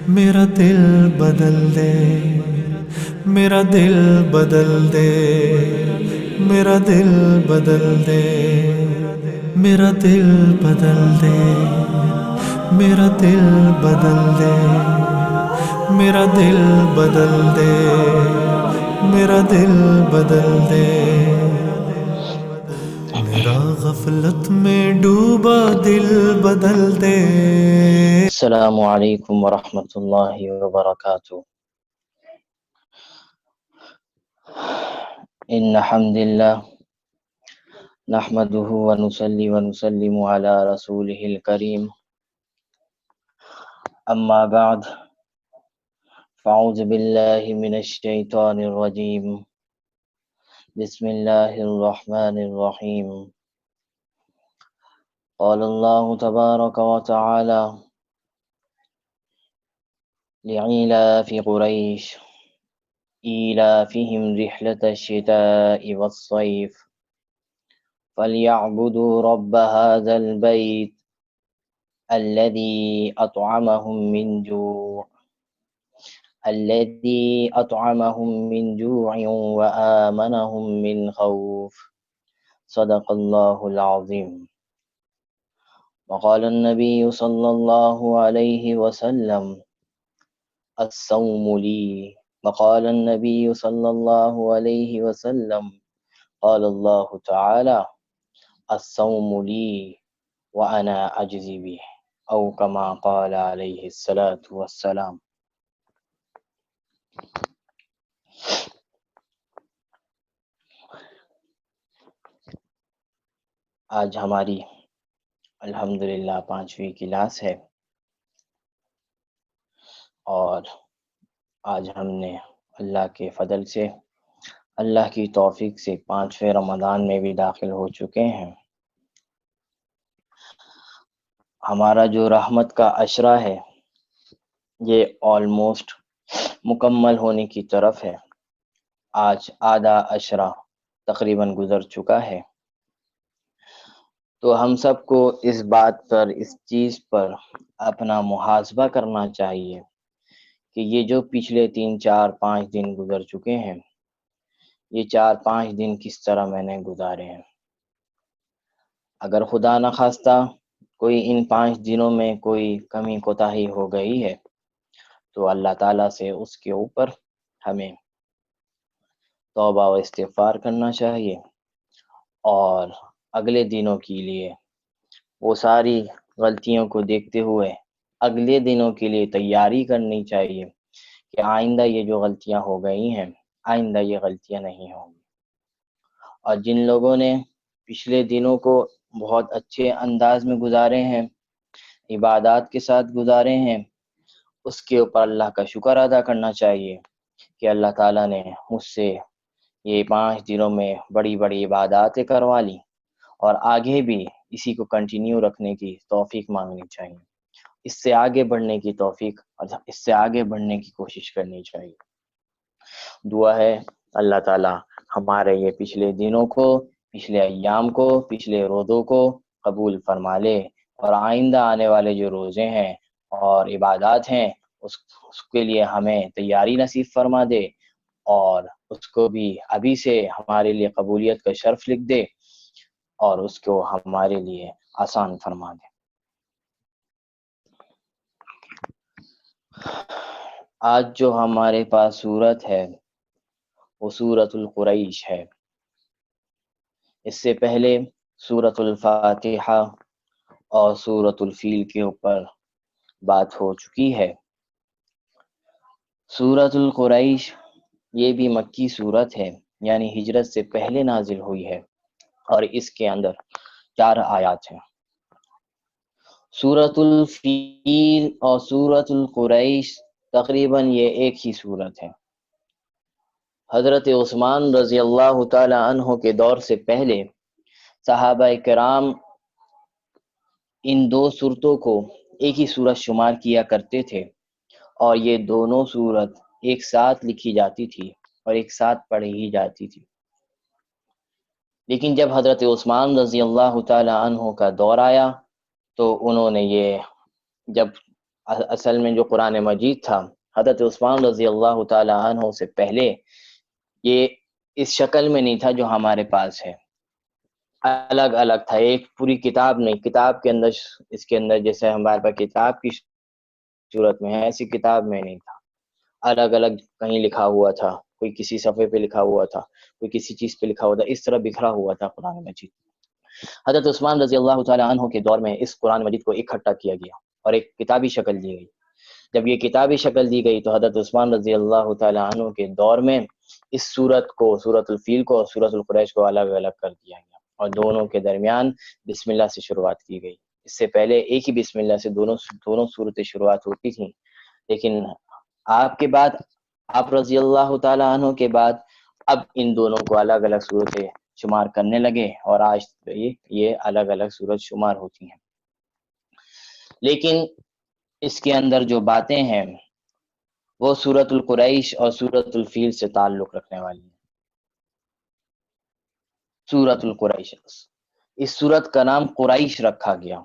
میرا دل بدل دے، میرا دل بدل دے، میرا دل بدل دے، میرا دل بدل دے، میرا دل بدل دے، میرا دل بدل دے، میرا دل بدل دے، میرا غفلت میں ڈوبا دل بدل دے۔ السلام علیکم ورحمۃ اللہ وبرکاتہ۔ ان حمد اللہ نحمده ونصلي ونسلم على رسوله الكريم، اما بعد فاعوذ باللہ من الشیطان الرجیم، بسم اللہ الرحمن الرحیم۔ قال اللہ تبارک وتعالی لإيلاف قریش إيلافهم رحلة الشتاء والصيف فليعبدوا رب هذا البيت الذي أطعمهم من جوع وآمنهم من خوف، صدق الله العظيم۔ وقال النبي صلى الله عليه وسلم الصوم لي، وقال النبي صلى الله عليه وسلم قال الله تعالى الصوم لي وأنا أجزي به، أو كما قال عليه الصلاة والسلام۔ آج ہماری الحمدللہ 5ویں کلاس ہے، اور آج ہم نے اللہ کے فضل سے، اللہ کی توفیق سے 5ویں رمضان میں بھی داخل ہو چکے ہیں۔ ہمارا جو رحمت کا عشرہ ہے یہ آلموسٹ مکمل ہونے کی طرف ہے۔ آج آدھا عشرہ تقریباً گزر چکا ہے، تو ہم سب کو اس بات پر، اس چیز پر اپنا محاسبہ کرنا چاہیے کہ یہ جو پچھلے 3-4-5 دن گزر چکے ہیں، یہ 4-5 دن کس طرح میں نے گزارے ہیں۔ اگر خدا نخواستہ کوئی ان 5 دنوں میں کوئی کمی کوتاہی ہو گئی ہے تو اللہ تعالیٰ سے اس کے اوپر ہمیں توبہ و استغفار کرنا چاہیے، اور اگلے دنوں کے لیے وہ ساری غلطیوں کو دیکھتے ہوئے اگلے دنوں کے لیے تیاری کرنی چاہیے کہ آئندہ یہ جو غلطیاں ہو گئی ہیں آئندہ یہ غلطیاں نہیں ہوں گی۔ اور جن لوگوں نے پچھلے دنوں کو بہت اچھے انداز میں گزارے ہیں، عبادات کے ساتھ گزارے ہیں، اس کے اوپر اللہ کا شکر ادا کرنا چاہیے کہ اللہ تعالیٰ نے مجھ سے یہ 5 دنوں میں بڑی بڑی عباداتیں کروا لی، اور آگے بھی اسی کو کنٹینیو رکھنے کی توفیق مانگنی چاہیے، اس سے آگے بڑھنے کی توفیق اور اس سے آگے بڑھنے کی کوشش کرنی چاہیے۔ دعا ہے اللہ تعالیٰ ہمارے یہ پچھلے دنوں کو، پچھلے ایام کو، پچھلے روزوں کو قبول فرما لے، اور آئندہ آنے والے جو روزے ہیں اور عبادات ہیں اس کے لیے ہمیں تیاری نصیب فرما دے، اور اس کو بھی ابھی سے ہمارے لیے قبولیت کا شرف لکھ دے، اور اس کو ہمارے لیے آسان فرما دے۔ آج جو ہمارے پاس صورت ہے وہ سورۃ القریش ہے۔ اس سے پہلے سورۃ الفاتحہ اور سورۃ الفیل کے اوپر بات ہو چکی ہے۔ سورۃ القریش یہ بھی مکی صورت ہے، یعنی ہجرت سے پہلے نازل ہوئی ہے، اور اس کے اندر 4 آیات ہیں۔ سورۃ الفیل اور سورۃ القریش تقریباً یہ ایک ہی صورت ہے۔ حضرت عثمان رضی اللہ تعالی عنہ کے دور سے پہلے صحابہ کرام ان 2 صورتوں کو ایک ہی صورت شمار کیا کرتے تھے، اور یہ دونوں صورت ایک ساتھ لکھی جاتی تھی اور ایک ساتھ پڑھی ہی جاتی تھی۔ لیکن جب حضرت عثمان رضی اللہ تعالی عنہ کا دور آیا تو انہوں نے یہ جب اصل میں جو قرآن مجید تھا حضرت عثمان رضی اللہ تعالی عنہ سے پہلے یہ اس شکل میں نہیں تھا جو ہمارے پاس ہے، الگ الگ تھا، ایک پوری کتاب نہیں، کتاب کے اندر اس کے اندر جیسے ہمارے پاس کتاب کی صورت میں ہے ایسی کتاب میں نہیں تھا، الگ الگ کہیں لکھا ہوا تھا، کوئی کسی صفحے پہ لکھا ہوا تھا، کوئی کسی چیز پہ لکھا ہوا تھا، اس طرح بکھرا ہوا تھا قرآن مجید۔ حضرت عثمان رضی اللہ تعالی عنہ کے دور میں اس قرآن مجید کو اکٹھا کیا گیا اور ایک کتابی شکل دی گئی۔ جب یہ کتابی شکل دی گئی تو حضرت عثمان رضی اللہ تعالی عنہ کے دور میں اس سورت کو، سورت الفیل کو اور سورت القریش کو الگ الگ کر دیا گیا اور دونوں کے درمیان بسم اللہ سے شروعات کی گئی۔ اس سے پہلے ایک ہی بسم اللہ سے دونوں صورتیں شروعات ہوتی تھیں، لیکن آپ کے بعد، آپ رضی اللہ تعالی عنہ کے بعد اب ان دونوں کو الگ الگ صورتیں شمار کرنے لگے اور آج یہ الگ الگ صورت شمار ہوتی ہیں، لیکن اس کے اندر جو باتیں ہیں وہ سورت القریش اور سورت الفیل سے تعلق رکھنے والی ہیں۔ سورت القریش، اس سورت کا نام قریش رکھا گیا۔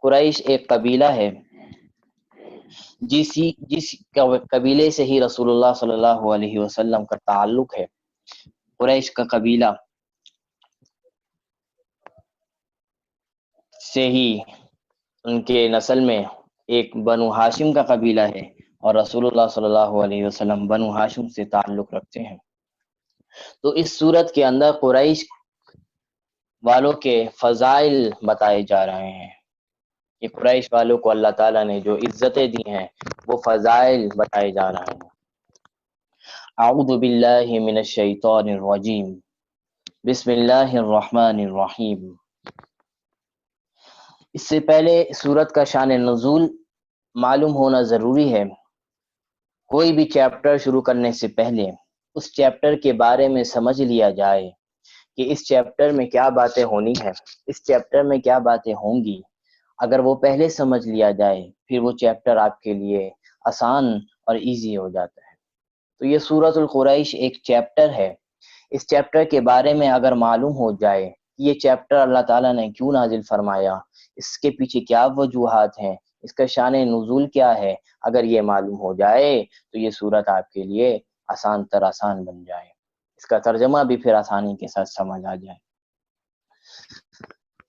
قریش ایک قبیلہ ہے جس قبیلے سے ہی رسول اللہ صلی اللہ علیہ وسلم کا تعلق ہے۔ قریش کا قبیلہ سے ہی ان کے نسل میں ایک بنو ہاشم کا قبیلہ ہے اور رسول اللہ صلی اللہ علیہ وسلم بنو ہاشم سے تعلق رکھتے ہیں۔ تو اس صورت کے اندر قریش والوں کے فضائل بتائے جا رہے ہیں کہ قریش والوں کو اللہ تعالیٰ نے جو عزتیں دی ہیں وہ فضائل بتائے جا رہے ہیں۔ اعوذ باللہ من الشیطان الرجیم، بسم اللہ الرحمن الرحیم۔ اس سے پہلے سورت کا شان نزول معلوم ہونا ضروری ہے۔ کوئی بھی چیپٹر شروع کرنے سے پہلے اس چیپٹر کے بارے میں سمجھ لیا جائے کہ اس چیپٹر میں کیا باتیں ہونی ہیں، اس چیپٹر میں کیا باتیں ہوں گی۔ اگر وہ پہلے سمجھ لیا جائے پھر وہ چیپٹر آپ کے لیے آسان اور ایزی ہو جاتا ہے۔ تو یہ سورت القریش ایک چیپٹر ہے۔ اس چیپٹر کے بارے میں اگر معلوم ہو جائے یہ چیپٹر اللہ تعالیٰ نے کیوں نازل فرمایا، اس کے پیچھے کیا وجوہات ہیں، اس کا شان نزول کیا ہے، اگر یہ معلوم ہو جائے تو یہ سورت آپ کے لیے آسان تر آسان بن جائے، اس کا ترجمہ بھی پھر آسانی کے ساتھ سمجھ آ جائے۔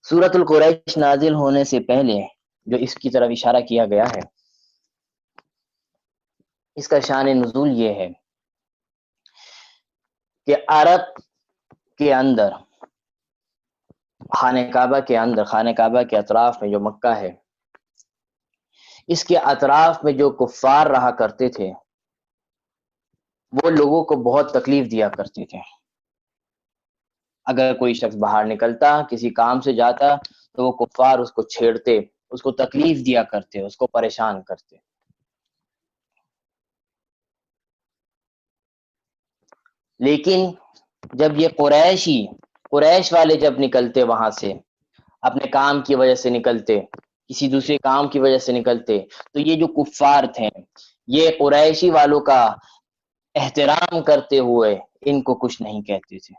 سورت القریش نازل ہونے سے پہلے جو اس کی طرف اشارہ کیا گیا ہے، اس کا شان نزول یہ ہے کہ عرب کے اندر، خانہ کعبہ کے اندر، خانہ کعبہ کے اطراف میں جو مکہ ہے، اس کے اطراف میں جو کفار رہا کرتے تھے وہ لوگوں کو بہت تکلیف دیا کرتے تھے۔ اگر کوئی شخص باہر نکلتا، کسی کام سے جاتا تو وہ کفار اس کو چھیڑتے، اس کو تکلیف دیا کرتے، اس کو پریشان کرتے۔ لیکن جب یہ قریش والے جب نکلتے وہاں سے، اپنے کام کی وجہ سے نکلتے، کسی دوسرے کام کی وجہ سے نکلتے، تو یہ جو کفار تھے یہ قریشی والوں کا احترام کرتے ہوئے ان کو کچھ نہیں کہتے تھے،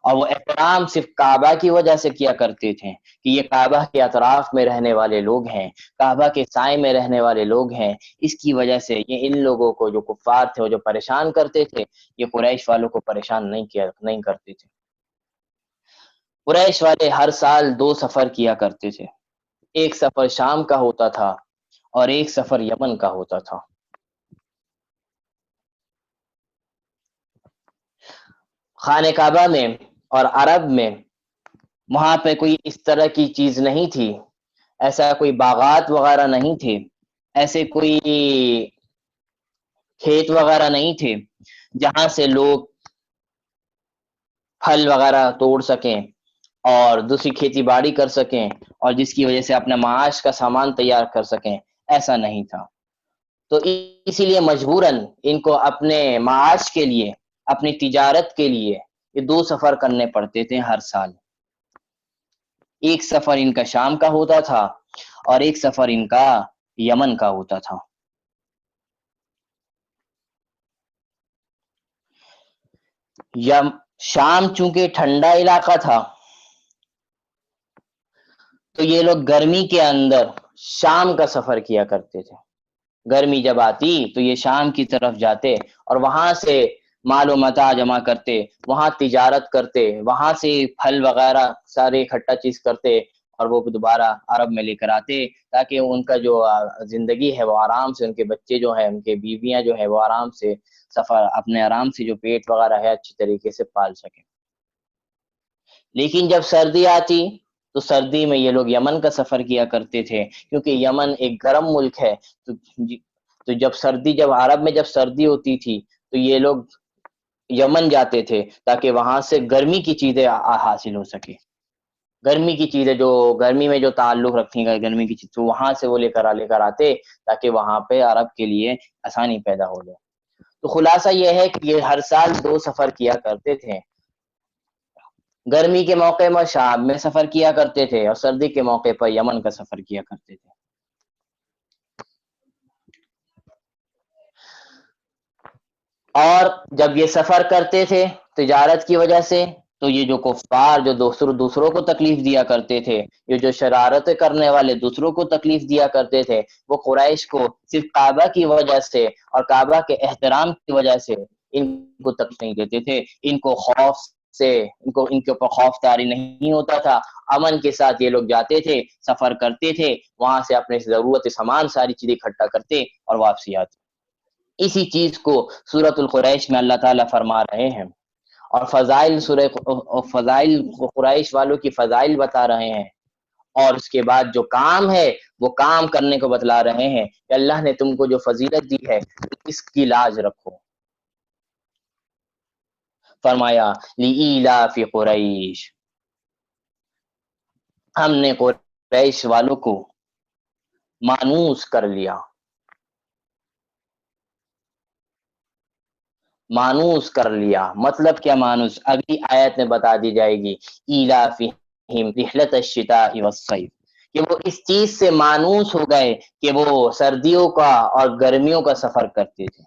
اور وہ احترام صرف کعبہ کی وجہ سے کیا کرتے تھے کہ یہ کعبہ کے اطراف میں رہنے والے لوگ ہیں، کعبہ کے سائے میں رہنے والے لوگ ہیں، اس کی وجہ سے یہ ان لوگوں کو جو کفار تھے وہ جو پریشان کرتے تھے یہ قریش والوں کو پریشان نہیں کرتے تھے۔ قریش والے ہر سال 2 سفر کیا کرتے تھے، ایک سفر شام کا ہوتا تھا اور ایک سفر یمن کا ہوتا تھا۔ خانہ کعبہ میں اور عرب میں وہاں پہ کوئی اس طرح کی چیز نہیں تھی، ایسا کوئی باغات وغیرہ نہیں تھے، ایسے کوئی کھیت وغیرہ نہیں تھے جہاں سے لوگ پھل وغیرہ توڑ سکیں اور دوسری کھیتی باڑی کر سکیں اور جس کی وجہ سے اپنا معاش کا سامان تیار کر سکیں، ایسا نہیں تھا۔ تو اسی لیے مجبوراً ان کو اپنے معاش کے لیے، اپنی تجارت کے لیے یہ 2 سفر کرنے پڑتے تھے ہر سال۔ ایک سفر ان کا شام کا ہوتا تھا اور ایک سفر ان کا یمن کا ہوتا تھا۔ شام چونکہ ٹھنڈا علاقہ تھا تو یہ لوگ گرمی کے اندر شام کا سفر کیا کرتے تھے. گرمی جب آتی تو یہ شام کی طرف جاتے اور وہاں سے مال و متاع جمع کرتے، وہاں تجارت کرتے، وہاں سے پھل وغیرہ سارے اکٹھا چیز کرتے اور وہ دوبارہ عرب میں لے کر آتے تاکہ ان کا جو زندگی ہے وہ آرام سے، ان کے بچے جو ہیں، ان کے بیویاں جو ہیں وہ آرام سے سفر اپنے آرام سے جو پیٹ وغیرہ ہے اچھی طریقے سے پال سکیں. لیکن جب سردی آتی تو سردی میں یہ لوگ یمن کا سفر کیا کرتے تھے کیونکہ یمن ایک گرم ملک ہے. تو جب عرب میں جب سردی ہوتی تھی تو یہ لوگ یمن جاتے تھے تاکہ وہاں سے گرمی کی چیزیں حاصل ہو سکے. گرمی کی چیزیں جو گرمی میں جو تعلق رکھیں گے گرمی کی چیز تو وہاں سے وہ لے کر آتے تاکہ وہاں پہ عرب کے لیے آسانی پیدا ہو جائے. تو خلاصہ یہ ہے کہ یہ ہر سال 2 سفر کیا کرتے تھے. گرمی کے موقع میں شام میں سفر کیا کرتے تھے اور سردی کے موقع پر یمن کا سفر کیا کرتے تھے. اور جب یہ سفر کرتے تھے تجارت کی وجہ سے تو یہ جو کفار جو دوسروں کو تکلیف دیا کرتے تھے، یہ جو شرارتیں کرنے والے دوسروں کو تکلیف دیا کرتے تھے، وہ قریش کو صرف کعبہ کی وجہ سے اور کعبہ کے احترام کی وجہ سے ان کو تکلیف نہیں دیتے تھے. ان کو خوف سے ان کے اوپر خوف طاری نہیں ہوتا تھا. امن کے ساتھ یہ لوگ جاتے تھے، سفر کرتے تھے، وہاں سے اپنے ضرورت سامان ساری چیزیں اکٹھا کرتے اور واپسی آتے. اسی چیز کو سورۃ القریش میں اللہ تعالیٰ فرما رہے ہیں اور فضائل قریش والوں کی فضائل بتا رہے ہیں. اور اس کے بعد جو کام ہے وہ کام کرنے کو بتلا رہے ہیں کہ اللہ نے تم کو جو فضیلت دی ہے اس کی لاج رکھو. فرمایا لإیلاف قریش، ہم نے قریش والوں کو مانوس کر لیا. مانوس کر لیا مطلب کیا؟ مانوس اگلی آیت میں بتا دی جائے گی. ایلافہم رحلۃ الشتاء والصیف، کہ وہ اس چیز سے مانوس ہو گئے کہ وہ سردیوں کا اور گرمیوں کا سفر کرتے تھے.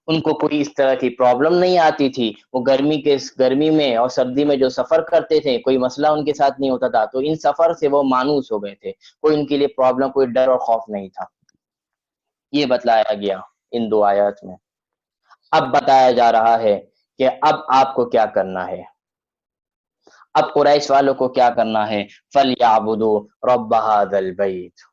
ان کو کوئی اس طرح کی پرابلم نہیں آتی تھی. وہ گرمی میں اور سردی میں جو سفر کرتے تھے کوئی مسئلہ ان کے ساتھ نہیں ہوتا تھا. تو ان سفر سے وہ مانوس ہو گئے تھے، کوئی ان کے لیے پرابلم، کوئی ڈر اور خوف نہیں تھا. یہ بتلایا گیا ان 2 آیات میں. اب بتایا جا رہا ہے کہ اب آپ کو کیا کرنا ہے. اب قریش والوں کو کیا کرنا ہے؟ فَلْيَعْبُدُوا رَبَّ هَذَا الْبَيْتِ.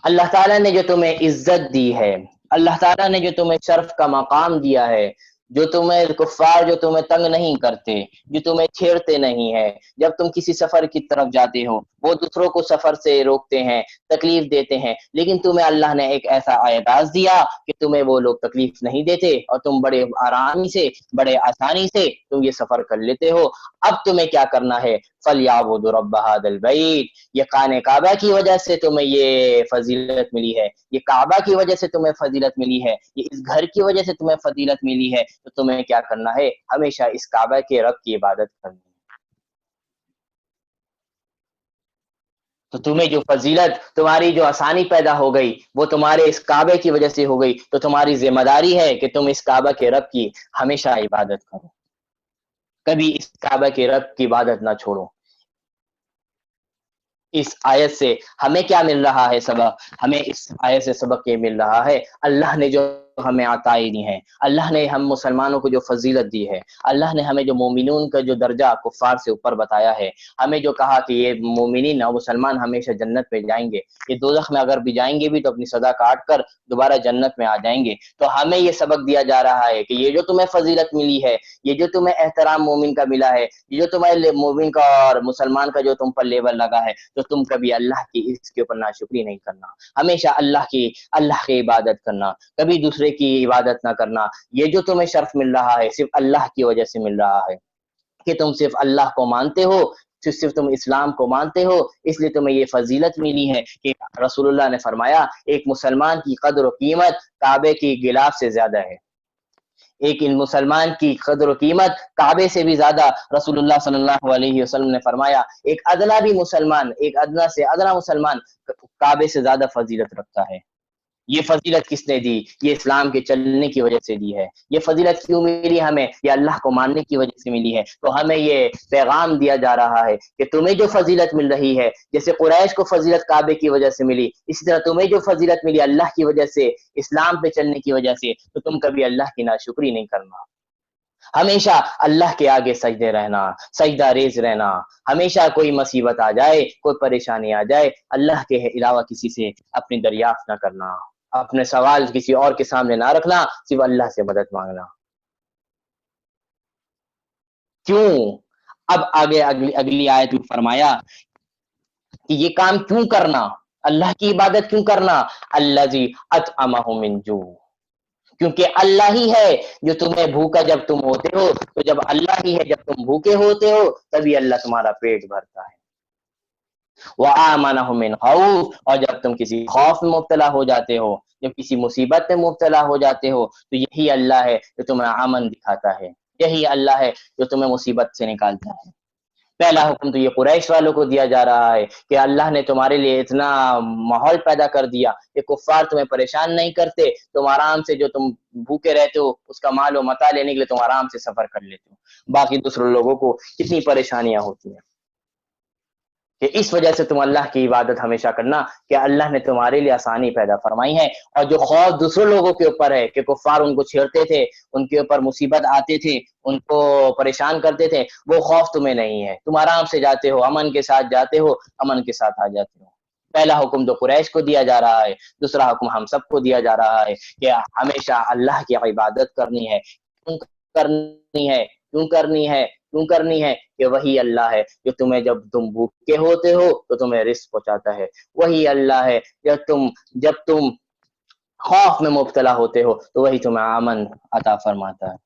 اللہ تعالیٰ نے جو تمہیں عزت دی ہے، اللہ تعالیٰ نے جو تمہیں شرف کا مقام دیا ہے، جو تمہیں کفار جو تمہیں تنگ نہیں کرتے، جو تمہیں چھیڑتے نہیں ہے، جب تم کسی سفر کی طرف جاتے ہو وہ دوسروں کو سفر سے روکتے ہیں، تکلیف دیتے ہیں، لیکن تمہیں اللہ نے ایک ایسا اعزاز دیا کہ تمہیں وہ لوگ تکلیف نہیں دیتے اور تم بڑے آرامی سے، بڑے آسانی سے تم یہ سفر کر لیتے ہو. اب تمہیں کیا کرنا ہے؟ فَلْيَعْبُدُوا رَبَّ هَذَا الْبَيْتِ، یہ خانہ کعبہ کی وجہ سے تمہیں یہ فضیلت ملی ہے، یہ کعبہ کی وجہ سے تمہیں فضیلت ملی ہے، یہ اس گھر کی وجہ سے تمہیں فضیلت ملی ہے. تو تمہیں کیا کرنا ہے؟ ہمیشہ اس کعبہ کے رب کی عبادت کرنی ہے. تو تمہیں جو فضیلت، تمہاری جو آسانی پیدا ہو گئی وہ تمہارے اس کعبے کی وجہ سے ہو گئی. تو تمہاری ذمہ داری ہے کہ تم اس کعبہ کے رب کی ہمیشہ عبادت کرو، کبھی اس کعبہ کے رب کی عبادت نہ چھوڑو. اس آیت سے ہمیں کیا مل رہا ہے سبق؟ ہمیں اس آیت سے سبق یہ مل رہا ہے اللہ نے جو ہمیں عطائی دی ہیں، اللہ نے ہم مسلمانوں کو جو فضیلت دی ہے، اللہ نے ہمیں جو مومنون کا جو درجہ کفار سے اوپر بتایا ہے، ہمیں جو کہا کہ یہ مومنین اور مسلمان ہمیشہ جنت میں جائیں گے، یہ دوزخ میں اگر بھی جائیں گے بھی تو اپنی سزا کاٹ کر دوبارہ جنت میں آ جائیں گے. تو ہمیں یہ سبق دیا جا رہا ہے کہ یہ جو تمہیں فضیلت ملی ہے، یہ جو تمہیں احترام مومن کا ملا ہے، یہ جو تمہیں مومن کا اور مسلمان کا جو تم پر لیبل لگا ہے، تو تم کبھی اللہ کی اس کے اوپر ناشکری نہیں کرنا، ہمیشہ اللہ کی عبادت کرنا، کبھی دوسرے کی عبادت نہ کرنا. یہ جو تمہیں شرف مل رہا ہے صرف اللہ کی وجہ سے مل رہا ہے کہ تم صرف اللہ کو مانتے ہو، صرف تم اسلام کو مانتے ہو، اس لیے تمہیں یہ فضیلت ملی ہے کہ رسول اللہ نے فرمایا ایک مسلمان کی قدر و قیمت کعبے کی غلاف سے زیادہ ہے. ایک مسلمان کی قدر و قیمت کعبے سے بھی زیادہ رسول اللہ صلی اللہ علیہ وسلم نے فرمایا. ایک ادنا بھی مسلمان، ایک ادنا سے ادنا مسلمان کعبے سے زیادہ فضیلت رکھتا ہے. یہ فضیلت کس نے دی؟ یہ اسلام کے چلنے کی وجہ سے دی ہے۔ یہ فضیلت کیوں ملی ہمیں؟ یہ اللہ کو ماننے کی وجہ سے ملی ہے۔ تو ہمیں یہ پیغام دیا جا رہا ہے کہ تمہیں جو فضیلت مل رہی ہے، جیسے قریش کو فضیلت کعبے کی وجہ سے ملی، اسی طرح تمہیں جو فضیلت ملی اللہ کی وجہ سے، اسلام پہ چلنے کی وجہ سے، تو تم کبھی اللہ کی ناشکری نہیں کرنا۔ ہمیشہ اللہ کے آگے سجدے رہنا، سجدہ ریز رہنا، ہمیشہ کوئی مصیبت آ جائے، کوئی پریشانی آ جائے، اللہ کے علاوہ کسی سے اپنی دریافت نہ کرنا، اپنے سوال کسی اور کے سامنے نہ رکھنا، صرف اللہ سے مدد مانگنا۔ کیوں؟ اب آگے اگلی آیت میں فرمایا کہ یہ کام کیوں کرنا، اللہ کی عبادت کیوں کرنا؟ الذی اطعمہم من جوع، کیونکہ اللہ ہی ہے جو تمہیں بھوکا جب تم ہوتے ہو، تو جب اللہ ہی ہے جب تم بھوکے ہوتے ہو تبھی اللہ تمہارا پیٹ بھرتا ہے۔ وَآمَنَهُم مِّنْ خَوْفٍ، اور جب تم کسی خوف میں مبتلا ہو جاتے ہو، جب کسی مصیبت میں مبتلا ہو جاتے ہو، تو یہی اللہ ہے جو تمہیں امن دکھاتا ہے، یہی اللہ ہے جو تمہیں مصیبت سے نکالتا ہے۔ پہلا حکم تو یہ قریش والوں کو دیا جا رہا ہے کہ اللہ نے تمہارے لیے اتنا ماحول پیدا کر دیا کہ کفار تمہیں پریشان نہیں کرتے، تم آرام سے جو تم بھوکے رہتے ہو اس کا مال و متاع لینے کے لیے تم آرام سے سفر کر لیتے ہو۔ باقی دوسرے لوگوں کو کتنی پریشانیاں ہوتی ہیں، کہ اس وجہ سے تم اللہ کی عبادت ہمیشہ کرنا کہ اللہ نے تمہارے لیے آسانی پیدا فرمائی ہے۔ اور جو خوف دوسرے لوگوں کے اوپر ہے کہ کفار ان کو چھیڑتے تھے، ان کے اوپر مصیبت آتے تھے، ان کو پریشان کرتے تھے، وہ خوف تمہیں نہیں ہے، تم آرام سے جاتے ہو، امن کے ساتھ جاتے ہو، امن کے ساتھ آ جاتے ہو۔ پہلا حکم تو قریش کو دیا جا رہا ہے، دوسرا حکم ہم سب کو دیا جا رہا ہے کہ ہمیشہ اللہ کی عبادت کرنی ہے۔ کیوں کرنی ہے؟ کیوں کرنی ہے؟ کیوں کرنی ہے؟ کہ وہی اللہ ہے جو تمہیں جب تم بھوکے ہوتے ہو تو تمہیں رزق پہنچاتا ہے، وہی اللہ ہے جب تم خوف میں مبتلا ہوتے ہو تو وہی تمہیں امن عطا فرماتا ہے۔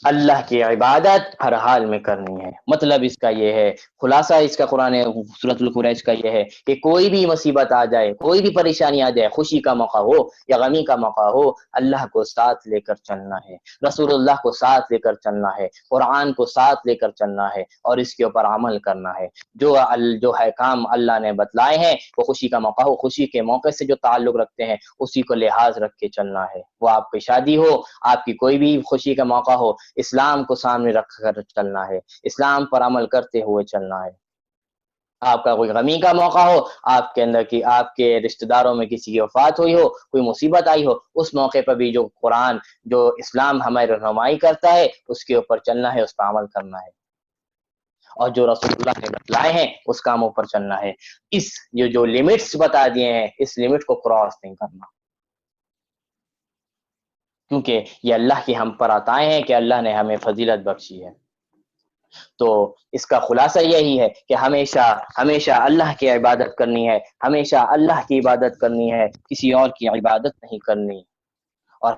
اللہ کی عبادت ہر حال میں کرنی ہے، مطلب اس کا یہ ہے، خلاصہ اس کا قرآن سورۃ القریش کا یہ ہے کہ کوئی بھی مصیبت آ جائے، کوئی بھی پریشانی آ جائے، خوشی کا موقع ہو یا غمی کا موقع ہو، اللہ کو ساتھ لے کر چلنا ہے، رسول اللہ کو ساتھ لے کر چلنا ہے، قرآن کو ساتھ لے کر چلنا ہے، اور اس کے اوپر عمل کرنا ہے۔ جو ہے کام اللہ نے بتلائے ہیں، وہ خوشی کا موقع ہو، خوشی کے موقع سے جو تعلق رکھتے ہیں اسی کو لحاظ رکھ کے چلنا ہے۔ وہ آپ کی شادی ہو، آپ کی کوئی بھی خوشی کا موقع ہو، اسلام کو سامنے رکھ کر چلنا ہے، اسلام پر عمل کرتے ہوئے چلنا ہے۔ آپ کا کوئی غمی کا موقع ہو، آپ کے اندر کی آپ کے رشتہ داروں میں کسی کی وفات ہوئی ہو، کوئی مصیبت آئی ہو، اس موقع پر بھی جو قرآن، جو اسلام ہماری رہنمائی کرتا ہے اس کے اوپر چلنا ہے، اس پر عمل کرنا ہے، اور جو رسول اللہ نے بتلائے ہیں اس کاموں پر چلنا ہے۔ یہ جو لمٹس بتا دیے ہیں اس لمٹ کو کراس نہیں کرنا، کیونکہ یہ اللہ کی ہم پر عطائیں ہیں کہ اللہ نے ہمیں فضیلت بخشی ہے۔ تو اس کا خلاصہ یہی ہے کہ ہمیشہ اللہ کی عبادت کرنی ہے، ہمیشہ اللہ کی عبادت کرنی ہے، کسی اور کی عبادت نہیں کرنی، اور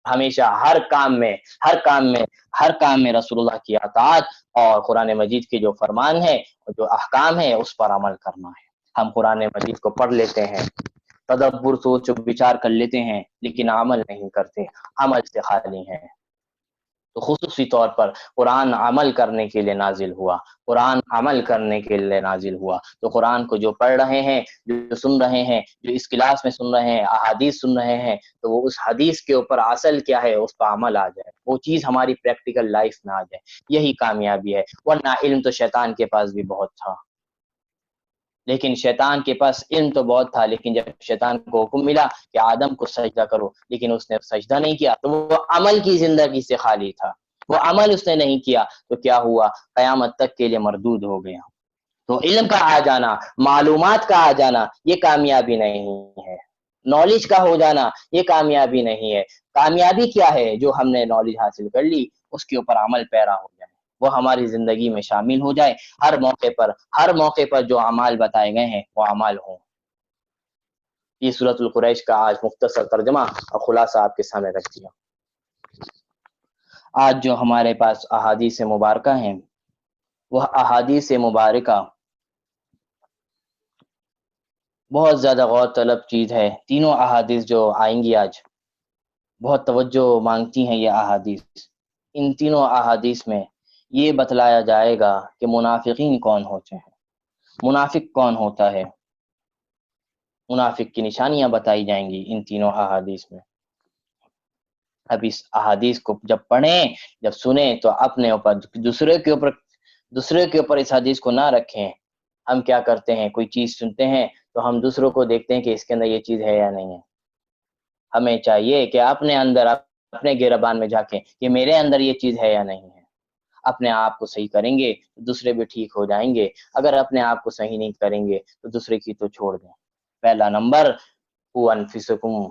ہمیشہ ہر کام میں رسول اللہ کی اطاعت اور قرآن مجید کے جو فرمان ہے اور جو احکام ہے اس پر عمل کرنا ہے۔ ہم قرآن مجید کو پڑھ لیتے ہیں، تدبر سوچ و بچار کر لیتے ہیں، لیکن عمل نہیں کرتے، عمل سے خالی ہیں۔ تو خصوصی طور پر قرآن عمل کرنے کے لیے نازل ہوا، قرآن عمل کرنے کے لیے نازل ہوا۔ تو قرآن کو جو پڑھ رہے ہیں، جو سن رہے ہیں، جو اس کلاس میں سن رہے ہیں، احادیث سن رہے ہیں، تو وہ اس حدیث کے اوپر اصل کیا ہے اس پر عمل آ جائے، وہ چیز ہماری پریکٹیکل لائف میں آ جائے، یہی کامیابی ہے۔ ورنہ علم تو شیطان کے پاس بھی بہت تھا، لیکن شیطان کے پاس علم تو بہت تھا، لیکن جب شیطان کو حکم ملا کہ آدم کو سجدہ کرو، لیکن اس نے سجدہ نہیں کیا، تو وہ عمل کی زندگی سے خالی تھا، وہ عمل اس نے نہیں کیا، تو کیا ہوا؟ قیامت تک کے لیے مردود ہو گیا۔ تو علم کا آ جانا، معلومات کا آ جانا، یہ کامیابی نہیں ہے، نالج کا ہو جانا یہ کامیابی نہیں ہے۔ کامیابی کیا ہے؟ جو ہم نے نالج حاصل کر لی اس کے اوپر عمل پیرا ہو جائے، وہ ہماری زندگی میں شامل ہو جائے، ہر موقع پر جو اعمال بتائے گئے ہیں وہ اعمال ہوں۔ یہ سورۃ القریش کا آج مختصر ترجمہ اور خلاصہ آپ کے سامنے رکھ دیا۔ آج جو ہمارے پاس احادیث مبارکہ ہیں، وہ احادیث مبارکہ بہت زیادہ غور طلب چیز ہے۔ تینوں احادیث جو آئیں گی آج بہت توجہ مانگتی ہیں۔ یہ احادیث، ان تینوں احادیث میں یہ بتلایا جائے گا کہ منافقین کون ہوتے ہیں، منافق کون ہوتا ہے؟ منافق کی نشانیاں بتائی جائیں گی ان تینوں احادیث میں۔ اب اس احادیث کو جب پڑھیں، جب سنیں تو اپنے اوپر، دوسرے کے اوپر اس حدیث کو نہ رکھیں۔ ہم کیا کرتے ہیں، کوئی چیز سنتے ہیں تو ہم دوسروں کو دیکھتے ہیں کہ اس کے اندر یہ چیز ہے یا نہیں ہے۔ ہمیں چاہیے کہ اپنے اندر، اپنے گریبان میں جھانکیں کہ میرے اندر یہ چیز ہے یا نہیں ہے۔ اپنے آپ کو صحیح کریں گے تو دوسرے بھی ٹھیک ہو جائیں گے، اگر اپنے آپ کو صحیح نہیں کریں گے تو دوسرے کی تو چھوڑ دیں۔ پہلا نمبر قوا انفسکم،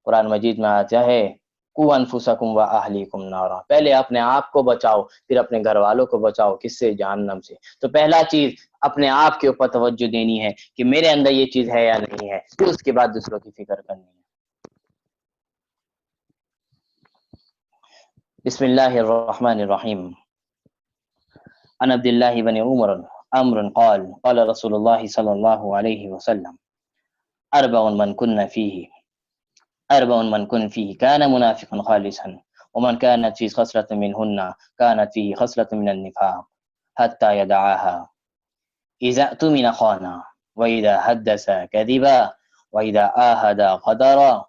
قرآن مجید میں آتا ہے قوا انفسکم واہلیکم نارا، پہلے اپنے آپ کو بچاؤ پھر اپنے گھر والوں کو بچاؤ، کس سے؟ جہنم سے۔ تو پہلا چیز اپنے آپ کے اوپر توجہ دینی ہے کہ میرے اندر یہ چیز ہے یا نہیں ہے، پھر اس کے بعد دوسروں کی فکر کرنی ہے۔ بسم اللہ الرحمن الرحیم۔ عن عبد اللہ بن عمر قال قال رسول اللہ صلی اللہ علیہ وسلم اربع من كن فيه كان منافقا خالصا ومن كانت فيه خصلة منهن كانت فيه خصلة من النفاق حتى يدعاها إذا اؤتمن خان وإذا حدث كذبا وإذا عاهد غدر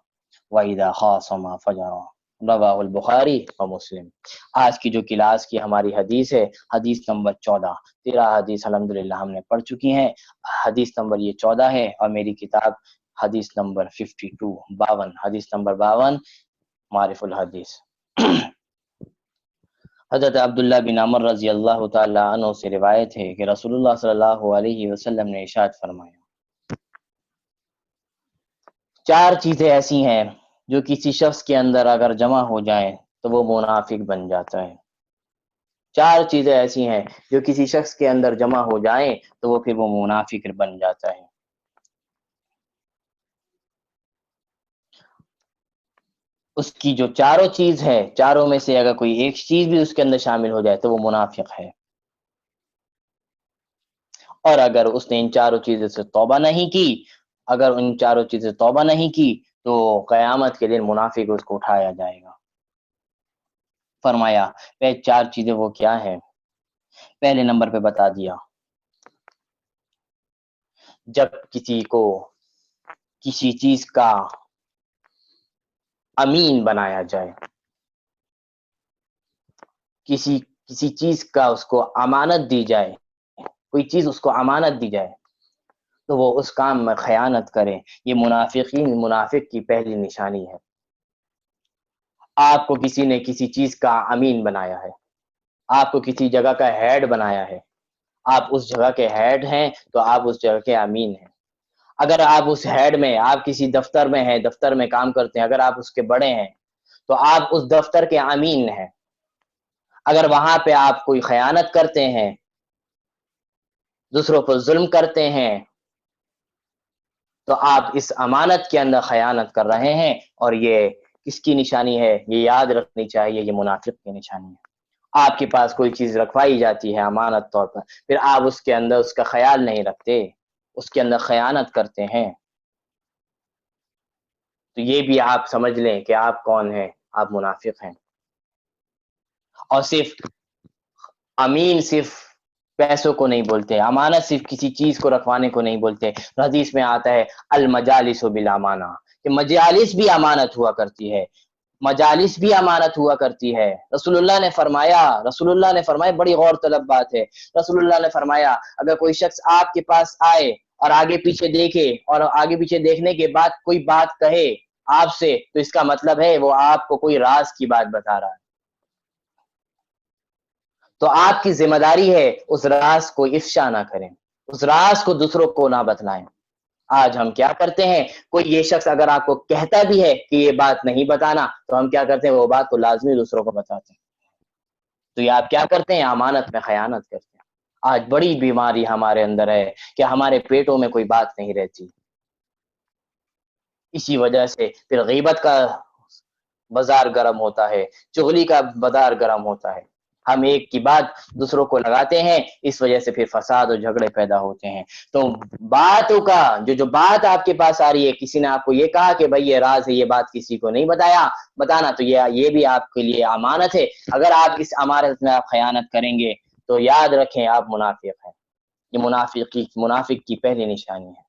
وإذا خاصم فجر، رواہ البخاری و مسلم۔ آج کی جو کلاس کی ہماری حدیث ہے، حدیث نمبر 14، 13 حدیث الحمدللہ ہم نے پڑھ چکی ہیں، حدیث نمبر یہ 14 ہے، اور میری کتاب حدیث نمبر 52 حدیث نمبر 52 معرف الحدیث۔ حضرت عبداللہ بن عمر رضی اللہ تعالی عنہ سے روایت ہے کہ رسول اللہ صلی اللہ علیہ وسلم نے ارشاد فرمایا، 4 چیزیں ایسی ہیں جو کسی شخص کے اندر اگر جمع ہو جائیں تو وہ منافق بن جاتا ہے۔ 4 چیزیں ایسی ہیں جو کسی شخص کے اندر جمع ہو جائیں تو وہ پھر وہ منافق بن جاتا ہے۔ اس کی جو چاروں چیز ہے، چاروں میں سے اگر کوئی ایک چیز بھی اس کے اندر شامل ہو جائے تو وہ منافق ہے، اور اگر اس نے ان چاروں چیزوں سے توبہ نہیں کی، اگر ان چاروں چیزوں سے توبہ نہیں کی تو قیامت کے دن منافق اس کو اٹھایا جائے گا۔ فرمایا وہ 4 چیزیں وہ کیا ہیں؟ پہلے نمبر پہ بتا دیا، جب کسی کو کسی چیز کا امین بنایا جائے، کسی چیز کا اس کو امانت دی جائے، کوئی چیز اس کو امانت دی جائے تو وہ اس کام میں خیانت کرے، یہ منافق کی پہلی نشانی ہے۔ آپ کو کسی نے کسی چیز کا امین بنایا ہے، آپ کو کسی جگہ کا ہیڈ بنایا ہے، آپ اس جگہ کے ہیڈ ہیں تو آپ اس جگہ کے امین ہیں۔ اگر آپ اس ہیڈ میں، آپ کسی دفتر میں ہیں، دفتر میں کام کرتے ہیں، اگر آپ اس کے بڑے ہیں تو آپ اس دفتر کے امین ہیں۔ اگر وہاں پہ آپ کوئی خیانت کرتے ہیں، دوسروں پر ظلم کرتے ہیں تو آپ اس امانت کے اندر خیانت کر رہے ہیں، اور یہ کس کی نشانی ہے؟ یہ یاد رکھنی چاہیے، یہ منافق کی نشانی ہے۔ آپ کے پاس کوئی چیز رکھوائی جاتی ہے امانت طور پر، پھر آپ اس کے اندر اس کا خیال نہیں رکھتے، اس کے اندر خیانت کرتے ہیں، تو یہ بھی آپ سمجھ لیں کہ آپ کون ہیں، آپ منافق ہیں۔ اور صرف امین صرف پیسوں کو نہیں بولتے، امانت صرف کسی چیز کو رکھوانے کو نہیں بولتے۔ حدیث میں آتا ہے المجالس بالامانہ، کہ مجالس بھی امانت ہوا کرتی ہے، مجالس بھی امانت ہوا کرتی ہے۔ رسول اللہ نے فرمایا بڑی غور طلب بات ہے، رسول اللہ نے فرمایا اگر کوئی شخص آپ کے پاس آئے اور آگے پیچھے دیکھے، اور آگے پیچھے دیکھنے کے بعد کوئی بات کہے آپ سے، تو اس کا مطلب ہے وہ آپ کو کوئی راز کی بات بتا رہا ہے، تو آپ کی ذمہ داری ہے اس راز کو افشا نہ کریں، اس راز کو دوسروں کو نہ بتلائیں۔ آج ہم کیا کرتے ہیں، کوئی یہ شخص اگر آپ کو کہتا بھی ہے کہ یہ بات نہیں بتانا تو ہم کیا کرتے ہیں، وہ بات کو لازمی دوسروں کو بتاتے ہیں۔ تو یہ آپ کیا کرتے ہیں، امانت میں خیانت کرتے ہیں۔ آج بڑی بیماری ہمارے اندر ہے کہ ہمارے پیٹوں میں کوئی بات نہیں رہتی، اسی وجہ سے پھر غیبت کا بازار گرم ہوتا ہے، چغلی کا بازار گرم ہوتا ہے، ہم ایک کی بات دوسروں کو لگاتے ہیں، اس وجہ سے پھر فساد اور جھگڑے پیدا ہوتے ہیں۔ تو باتوں کا جو بات آپ کے پاس آ رہی ہے، کسی نے آپ کو یہ کہا کہ بھائی یہ راز ہے، یہ بات کسی کو نہیں بتانا، تو یہ بھی آپ کے لیے امانت ہے۔ اگر آپ اس امانت میں آپ خیانت کریں گے تو یاد رکھیں آپ منافق ہیں۔ یہ منافق کی پہلی نشانی ہے۔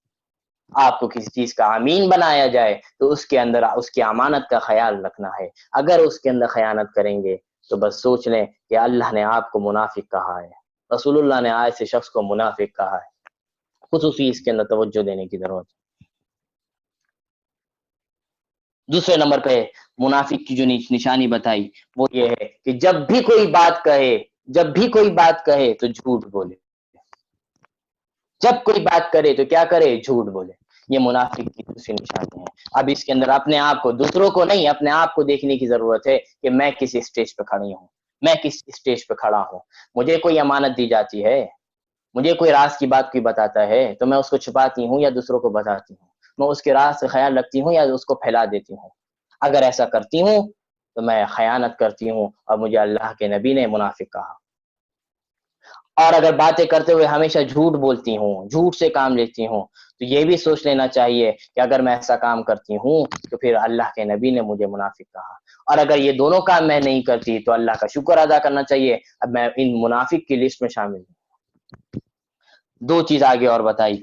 آپ کو کسی چیز کا امین بنایا جائے تو اس کے اندر اس کی امانت کا خیال رکھنا ہے۔ اگر اس کے اندر خیانت کریں گے تو بس سوچ لیں کہ اللہ نے آپ کو منافق کہا ہے، رسول اللہ نے ایسے شخص کو منافق کہا ہے۔ خصوصی اس کے اندر توجہ دینے کی ضرورت ہے۔ دوسرے نمبر پہ منافق کی جو نشانی بتائی وہ یہ ہے کہ جب بھی کوئی بات کہے تو جھوٹ بولے، جب کوئی بات کرے تو کیا کرے؟ جھوٹ بولے۔ یہ منافق کی دوسری نشانی ہے۔ اب اس کے اندر اپنے آپ کو، دوسروں کو نہیں، اپنے آپ کو دیکھنے کی ضرورت ہے کہ میں کس اسٹیج پہ کھڑی ہوں، میں کس اسٹیج پہ کھڑا ہوں۔ مجھے کوئی امانت دی جاتی ہے، مجھے کوئی راز کی بات کوئی بتاتا ہے تو میں اس کو چھپاتی ہوں یا دوسروں کو بتاتی ہوں؟ میں اس کے راز سے خیال رکھتی ہوں یا اس کو پھیلا دیتی ہوں؟ اگر ایسا کرتی ہوں تو میں خیانت کرتی ہوں اور مجھے اللہ کے نبی نے منافق کہا۔ اور اگر باتیں کرتے ہوئے ہمیشہ جھوٹ بولتی ہوں، جھوٹ سے کام لیتی ہوں، تو یہ بھی سوچ لینا چاہیے کہ اگر میں ایسا کام کرتی ہوں تو پھر اللہ کے نبی نے مجھے منافق کہا۔ اور اگر یہ دونوں کام میں نہیں کرتی تو اللہ کا شکر ادا کرنا چاہیے، اب میں ان منافق کی لسٹ میں شامل ہوں۔ دو چیز آگے اور بتائی،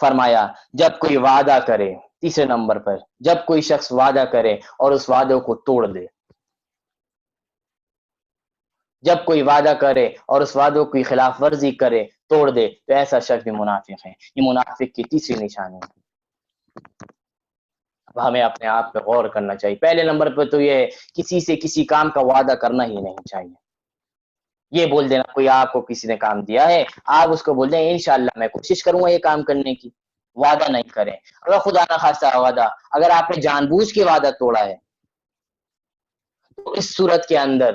فرمایا جب کوئی وعدہ کرے، تیسرے نمبر پر جب کوئی شخص وعدہ کرے اور اس وعدے کو توڑ دے، جب کوئی وعدہ کرے اور اس وعدوں کی خلاف ورزی کرے، توڑ دے، تو ایسا شخص بھی منافق ہے۔ یہ منافق کی تیسری نشانی ہے۔ اب ہمیں اپنے آپ پہ غور کرنا چاہیے۔ پہلے نمبر پہ تو یہ ہے کسی سے کسی کام کا وعدہ کرنا ہی نہیں چاہیے۔ یہ بول دینا، کوئی آپ کو کسی نے کام دیا ہے، آپ اس کو بول دیں انشاءاللہ میں کوشش کروں گا یہ کام کرنے کی، وعدہ نہیں کریں۔ اگر خدا نہ خواستہ وعدہ، اگر آپ نے جان بوجھ کے وعدہ توڑا ہے تو اس صورت کے اندر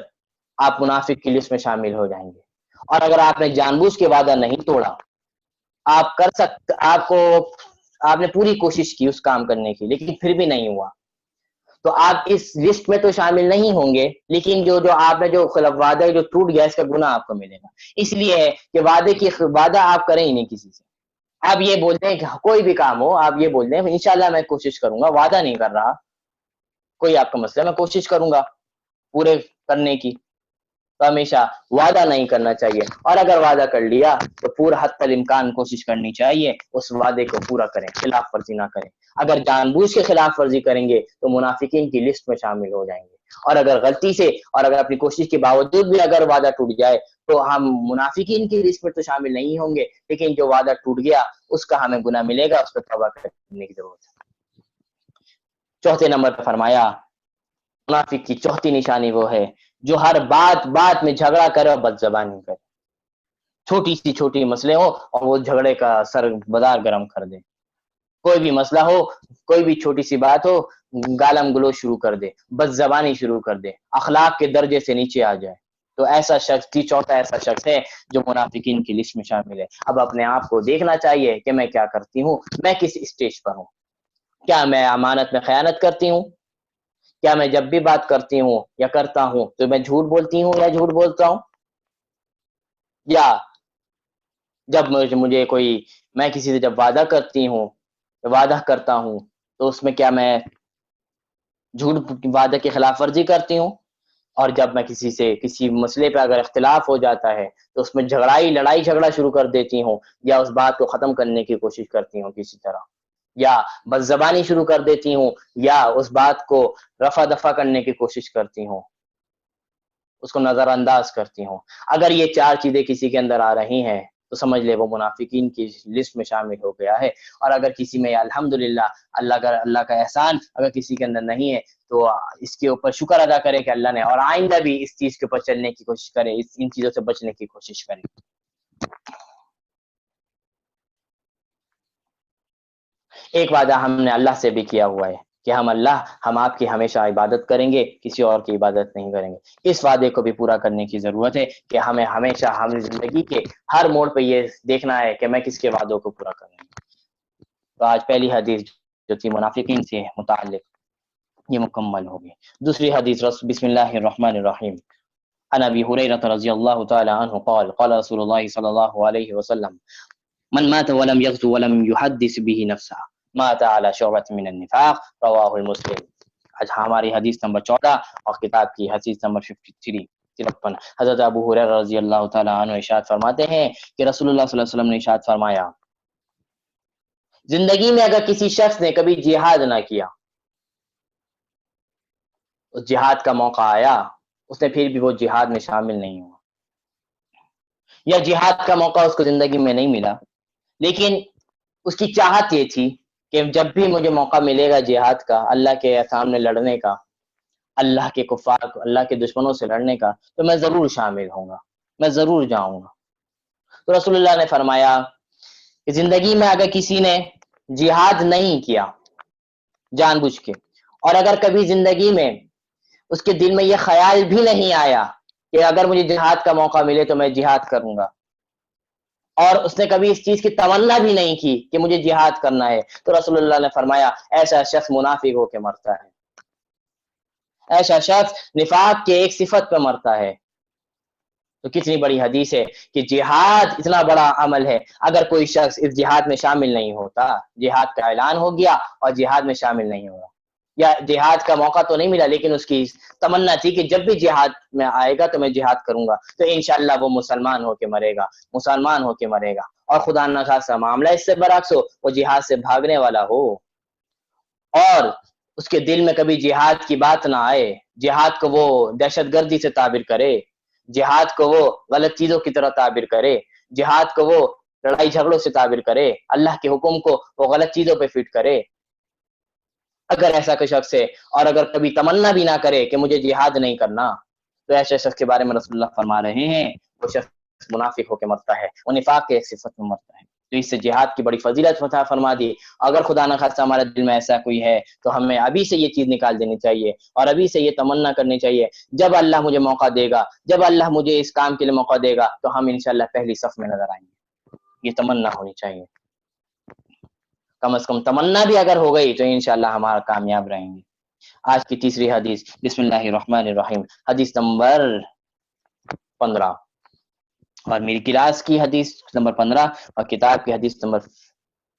آپ منافق کی لسٹ میں شامل ہو جائیں گے۔ اور اگر آپ نے جان بوجھ کے وعدہ نہیں توڑا، آپ نے پوری کوشش کی اس کام کرنے کی لیکن پھر بھی نہیں ہوا، تو آپ اس لسٹ میں تو شامل نہیں ہوں گے، لیکن جو آپ نے جو وعدہ جو ٹوٹ گیا اس کا گناہ آپ کو ملے گا۔ اس لیے ہے کہ وعدہ آپ کریں ہی نہیں کسی سے۔ آپ یہ بول دیں کہ کوئی بھی کام ہو، آپ یہ بول دیں انشاءاللہ میں کوشش کروں گا، وعدہ نہیں کر رہا، کوئی آپ کا مسئلہ میں کوشش کروں گا پورے کرنے کی، تو ہمیشہ وعدہ نہیں کرنا چاہیے۔ اور اگر وعدہ کر لیا تو پورا حتی الامکان کوشش کرنی چاہیے اس وعدے کو پورا کریں، خلاف ورزی نہ کریں۔ اگر جان بوجھ کے خلاف ورزی کریں گے تو منافقین کی لسٹ میں شامل ہو جائیں گے۔ اور اگر غلطی سے اور اگر اپنی کوشش کے باوجود بھی اگر وعدہ ٹوٹ جائے تو ہم منافقین کی لسٹ میں تو شامل نہیں ہوں گے، لیکن جو وعدہ ٹوٹ گیا اس کا ہمیں گناہ ملے گا، اس پہ توبہ کرنے کی ضرورت ہے۔ چوتھے نمبر پر فرمایا منافق کی چوتھی نشانی وہ ہے جو ہر بات میں جھگڑا کرے اور بد زبانی کرے۔ چھوٹی مسئلے ہو اور وہ جھگڑے کا سر بازار گرم کر دے، کوئی بھی مسئلہ ہو، کوئی بھی چھوٹی سی بات ہو، گالم گلوچ شروع کر دے، بد زبانی شروع کر دے، اخلاق کے درجے سے نیچے آ جائے، تو ایسا شخص چوتھا ایسا شخص ہے جو منافقین کی لسٹ میں شامل ہے۔ اب اپنے آپ کو دیکھنا چاہیے کہ میں کیا کرتی ہوں، میں کس اسٹیج پر ہوں۔ کیا میں امانت میں خیانت کرتی ہوں؟ کیا میں جب بھی بات کرتی ہوں یا کرتا ہوں تو میں جھوٹ بولتی ہوں یا جھوٹ بولتا ہوں؟ یا جب میں کسی سے جب وعدہ کرتا ہوں تو اس میں کیا میں وعدے کی خلاف ورزی کرتی ہوں؟ اور جب میں کسی مسئلے پہ اگر اختلاف ہو جاتا ہے تو اس میں لڑائی جھگڑا شروع کر دیتی ہوں یا اس بات کو ختم کرنے کی کوشش کرتی ہوں کسی طرح، یا بد زبانی شروع کر دیتی ہوں یا اس بات کو رفع دفع کرنے کی کوشش کرتی ہوں، اس کو نظر انداز کرتی ہوں۔ اگر یہ چار چیزیں کسی کے اندر آ رہی ہیں تو سمجھ لے وہ منافقین کی لسٹ میں شامل ہو گیا ہے۔ اور اگر کسی میں الحمدللہ اللہ کا احسان اگر کسی کے اندر نہیں ہے تو اس کے اوپر شکر ادا کرے کہ اللہ نے، اور آئندہ بھی اس چیز کے اوپر چلنے کی کوشش کرے، ان چیزوں سے بچنے کی کوشش کرے۔ ایک وعدہ ہم نے اللہ سے بھی کیا ہوا ہے کہ ہم آپ کی ہمیشہ عبادت کریں گے، کسی اور کی عبادت نہیں کریں گے۔ اس وعدے کو بھی پورا کرنے کی ضرورت ہے کہ ہمیں ہمیشہ ہم زندگی کے ہر موڑ پہ یہ دیکھنا ہے کہ میں کس کے وعدوں کو پورا کروں گا۔ تو آج پہلی حدیث جو تھی منافقین سے متعلق یہ مکمل ہوگی۔ دوسری حدیث بسم اللہ الرحمن الرحیم، عن ابی ہریرہ رضی اللہ تعالی عنہ قال قال رسول اللہ صلی اللہ علیہ وسلم من مات ولم يغزو ولم يحدث به نفسه مات على شعبة من النفاق رواہ المسلم۔ آج ہماری حدیث نمبر 14 اور کتاب کی حدیث نمبر 53۔ 53 حضرت ابو ہریرہ رضی اللہ تعالیٰ عنہ ارشاد فرماتے ہیں کہ رسول اللہ صلی اللہ علیہ وسلم نے ارشاد فرمایا زندگی میں اگر کسی شخص نے کبھی جہاد نہ کیا، اس جہاد کا موقع آیا، اس نے پھر بھی وہ جہاد میں شامل نہیں ہوا، یا جہاد کا موقع اس کو زندگی میں نہیں ملا، لیکن اس کی چاہت یہ تھی کہ جب بھی مجھے موقع ملے گا جہاد کا، اللہ کے سامنے لڑنے کا، اللہ کے کفار کو، اللہ کے دشمنوں سے لڑنے کا، تو میں ضرور شامل ہوں گا، میں ضرور جاؤں گا۔ تو رسول اللہ نے فرمایا کہ زندگی میں اگر کسی نے جہاد نہیں کیا جان بوجھ کے، اور اگر کبھی زندگی میں اس کے دل میں یہ خیال بھی نہیں آیا کہ اگر مجھے جہاد کا موقع ملے تو میں جہاد کروں گا، اور اس نے کبھی اس چیز کی تمنا بھی نہیں کی کہ مجھے جہاد کرنا ہے، تو رسول اللہ نے فرمایا ایسا شخص منافق ہو کے مرتا ہے، ایسا شخص نفاق کے ایک صفت پہ مرتا ہے۔ تو کتنی بڑی حدیث ہے کہ جہاد اتنا بڑا عمل ہے، اگر کوئی شخص اس جہاد میں شامل نہیں ہوتا، جہاد کا اعلان ہو گیا اور جہاد میں شامل نہیں ہوگا، یا جہاد کا موقع تو نہیں ملا لیکن اس کی تمنا تھی کہ جب بھی جہاد میں آئے گا تو میں جہاد کروں گا، تو انشاءاللہ وہ مسلمان ہو کے مرے گا، مسلمان ہو کے مرے گا، اور خدا نخواستہ معاملہ اس سے برعکس ہو، وہ جہاد سے بھاگنے والا ہو اور اس کے دل میں کبھی جہاد کی بات نہ آئے، جہاد کو وہ دہشت گردی سے تعبیر کرے، جہاد کو وہ غلط چیزوں کی طرح تعبیر کرے، جہاد کو وہ لڑائی جھگڑوں سے تعبیر کرے، اللہ کے حکم کو وہ غلط چیزوں پہ فٹ کرے، اگر ایسا کوئی شخص ہے اور اگر کبھی تمنا بھی نہ کرے کہ مجھے جہاد نہیں کرنا، تو ایسے شخص کے بارے میں رسول اللہ فرما رہے ہیں وہ شخص منافق ہو کے مرتا ہے، وہ نفاق کے ایک صفت میں مرتا ہے۔ تو اس سے جہاد کی بڑی فضیلت عطا فرما دی۔ اگر خدا نخواستہ ہمارے دل میں ایسا کوئی ہے تو ہمیں ابھی سے یہ چیز نکال دینی چاہیے اور ابھی سے یہ تمنا کرنی چاہیے، جب اللہ مجھے موقع دے گا، جب اللہ مجھے اس کام کے لیے موقع دے گا تو ہم انشاءاللہ پہلی صف میں نظر آئیں گے، یہ تمنا ہونی چاہیے، کم از کم تمنا بھی اگر ہو گئی تو انشاءاللہ ہمارا کامیاب رہیں گے۔ آج کی تیسری حدیث، بسم اللہ الرحمن الرحیم، حدیث نمبر 15، اور میری کلاس کی حدیث نمبر 15 اور کتاب کی حدیث نمبر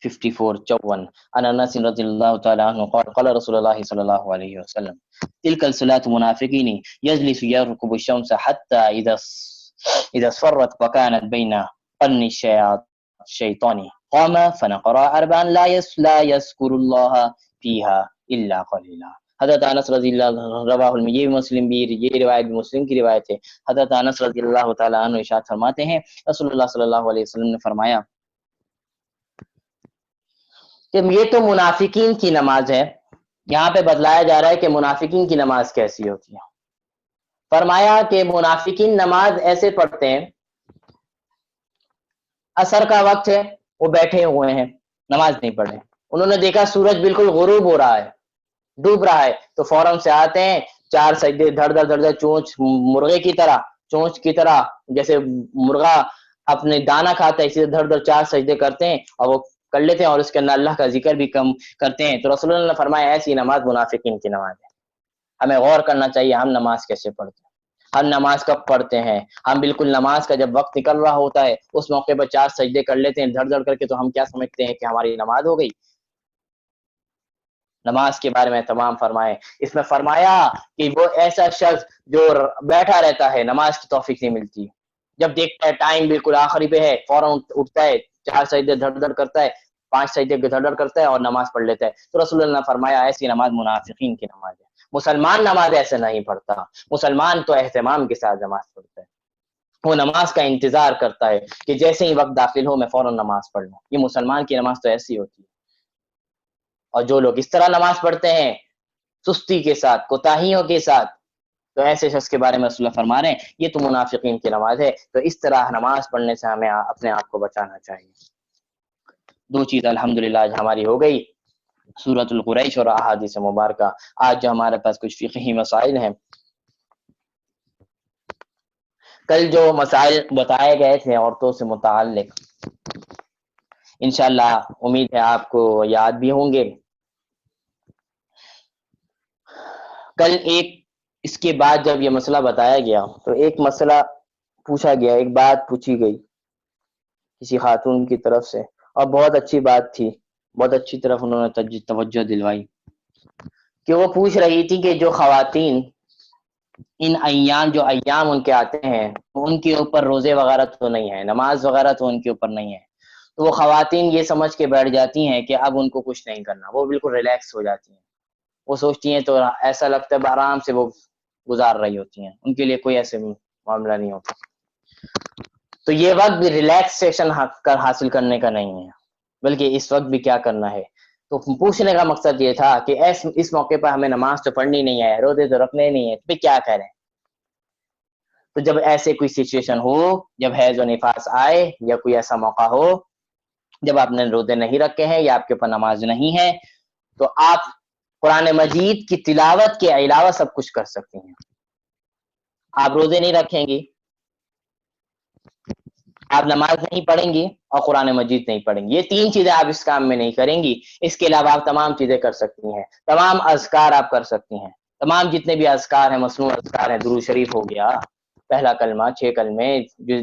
54 عن انس رضی اللہ تعالی عنہ قال قال رسول اللہ صلی اللہ علیہ وسلم تلك الصلاة منافقین یجلس یرکب الشمس حتى اذا صفرت وكانت بين قرن الشیطان قام فنقرا اربعا لا يذكر الله فيها الا قليلا۔ حضرت انس رضی اللہ رواہ یہ مسلم بھی، یہ روایت بھی مسلم کی روایت ہے۔ حضرت انس رضی اللہ تعالی عنہ ارشاد فرماتے ہیں رسول اللہ صلی اللہ علیہ وسلم نے فرمایا کہ یہ تو منافقین کی نماز ہے۔ یہاں پہ بتلایا جا رہا ہے کہ منافقین کی نماز کیسی ہوتی ہے۔ فرمایا کہ منافقین نماز ایسے پڑھتے ہیں، عصر کا وقت ہے، وہ بیٹھے ہوئے ہیں، نماز نہیں پڑھے، انہوں نے دیکھا سورج بالکل غروب ہو رہا ہے، ڈوب رہا ہے، تو فوراً سے آتے ہیں، 4 سجدے دھڑ دھڑ دھڑ دھڑ، چونچ مرغے کی طرح، چونچ کی طرح، جیسے مرغا اپنے دانہ کھاتا ہے، اسی طرح دھڑ دھڑ 4 سجدے کرتے ہیں اور وہ کر لیتے ہیں، اور اس کے اندر اللہ کا ذکر بھی کم کرتے ہیں۔ تو رسول اللہ نے فرمایا ایسی نماز منافقین کی نماز ہے۔ ہمیں غور کرنا چاہیے ہم نماز کیسے پڑھتے ہیں، ہم نماز کب پڑھتے ہیں۔ ہم بالکل نماز کا جب وقت نکل رہا ہوتا ہے اس موقع پر 4 سجدے کر لیتے ہیں دھڑ دھڑ کر کے، تو ہم کیا سمجھتے ہیں کہ ہماری نماز ہو گئی۔ نماز کے بارے میں تمام فرمائے، اس میں فرمایا کہ وہ ایسا شخص جو بیٹھا رہتا ہے، نماز کی توفیق نہیں ملتی، جب دیکھتا ہے ٹائم بالکل آخری پہ ہے فوراً اٹھتا ہے، 4 سجدے دھڑ دھڑ کرتا ہے، 5 سجدے دھڑ دھڑ کرتا ہے اور نماز پڑھ لیتا ہے۔ تو رسول اللہ نے فرمایا ایسی نماز منافقین کی نماز ہے۔ مسلمان نماز ایسے نہیں پڑھتا، مسلمان تو اہتمام کے ساتھ نماز پڑھتا ہے، وہ نماز کا انتظار کرتا ہے کہ جیسے ہی وقت داخل ہو میں فوراً نماز پڑھ لوں۔ یہ مسلمان کی نماز تو ایسی ہوتی ہے۔ اور جو لوگ اس طرح نماز پڑھتے ہیں سستی کے ساتھ، کوتاہیوں کے ساتھ، تو ایسے شخص کے بارے میں رسول اللہ فرما رہے ہیں یہ تو منافقین کی نماز ہے۔ تو اس طرح نماز پڑھنے سے ہمیں اپنے آپ کو بچانا چاہیے۔ 2 چیز الحمدللہ آج ہماری ہو گئی، سورۃ القریش اور احادیث مبارکہ۔ آج جو ہمارے پاس کچھ فقہی مسائل ہیں، کل جو مسائل بتائے گئے تھے عورتوں سے متعلق، انشاءاللہ امید ہے آپ کو یاد بھی ہوں گے۔ کل ایک اس کے بعد جب یہ مسئلہ بتایا گیا تو ایک مسئلہ پوچھا گیا، ایک بات پوچھی گئی کسی خاتون کی طرف سے، اور بہت اچھی بات تھی، بہت اچھی طرف انہوں نے توجہ دلوائی، کہ وہ پوچھ رہی تھی کہ جو خواتین ان ایام جو ایام ان کے آتے ہیں ان کے اوپر روزے وغیرہ تو نہیں ہے، نماز وغیرہ تو ان کے اوپر نہیں ہے، تو وہ خواتین یہ سمجھ کے بیٹھ جاتی ہیں کہ اب ان کو کچھ نہیں کرنا، وہ بالکل ریلیکس ہو جاتی ہیں، وہ سوچتی ہیں تو ایسا لگتا ہے آرام سے وہ گزار رہی ہوتی ہیں، ان کے لیے کوئی ایسے معاملہ نہیں ہوتا. تو یہ وقت بھی ریلیکسیشن حاصل کرنے کا نہیں ہے، بلکہ اس وقت بھی کیا کرنا ہے. تو پوچھنے کا مقصد یہ تھا کہ اس موقع پر ہمیں نماز تو پڑھنی نہیں ہے، روزے تو رکھنے نہیں ہے، تو پھر کیا کریں. تو جب ایسے کوئی سچویشن ہو، جب حیض و نفاس آئے یا کوئی ایسا موقع ہو جب آپ نے روزے نہیں رکھے ہیں یا آپ کے اوپر نماز نہیں ہے، تو آپ قرآن مجید کی تلاوت کے علاوہ سب کچھ کر سکتی ہیں. آپ روزے نہیں رکھیں گی، آپ نماز نہیں پڑھیں گی اور قرآن مجید نہیں پڑھیں گی، یہ تین چیزیں آپ اس کام میں نہیں کریں گی. اس کے علاوہ آپ تمام چیزیں کر سکتی ہیں، تمام اذکار آپ کر سکتی ہیں، تمام جتنے بھی اذکار ہیں، مصنوع اذکار ہیں، درود شریف ہو گیا، پہلا کلمہ، 6 کلمے،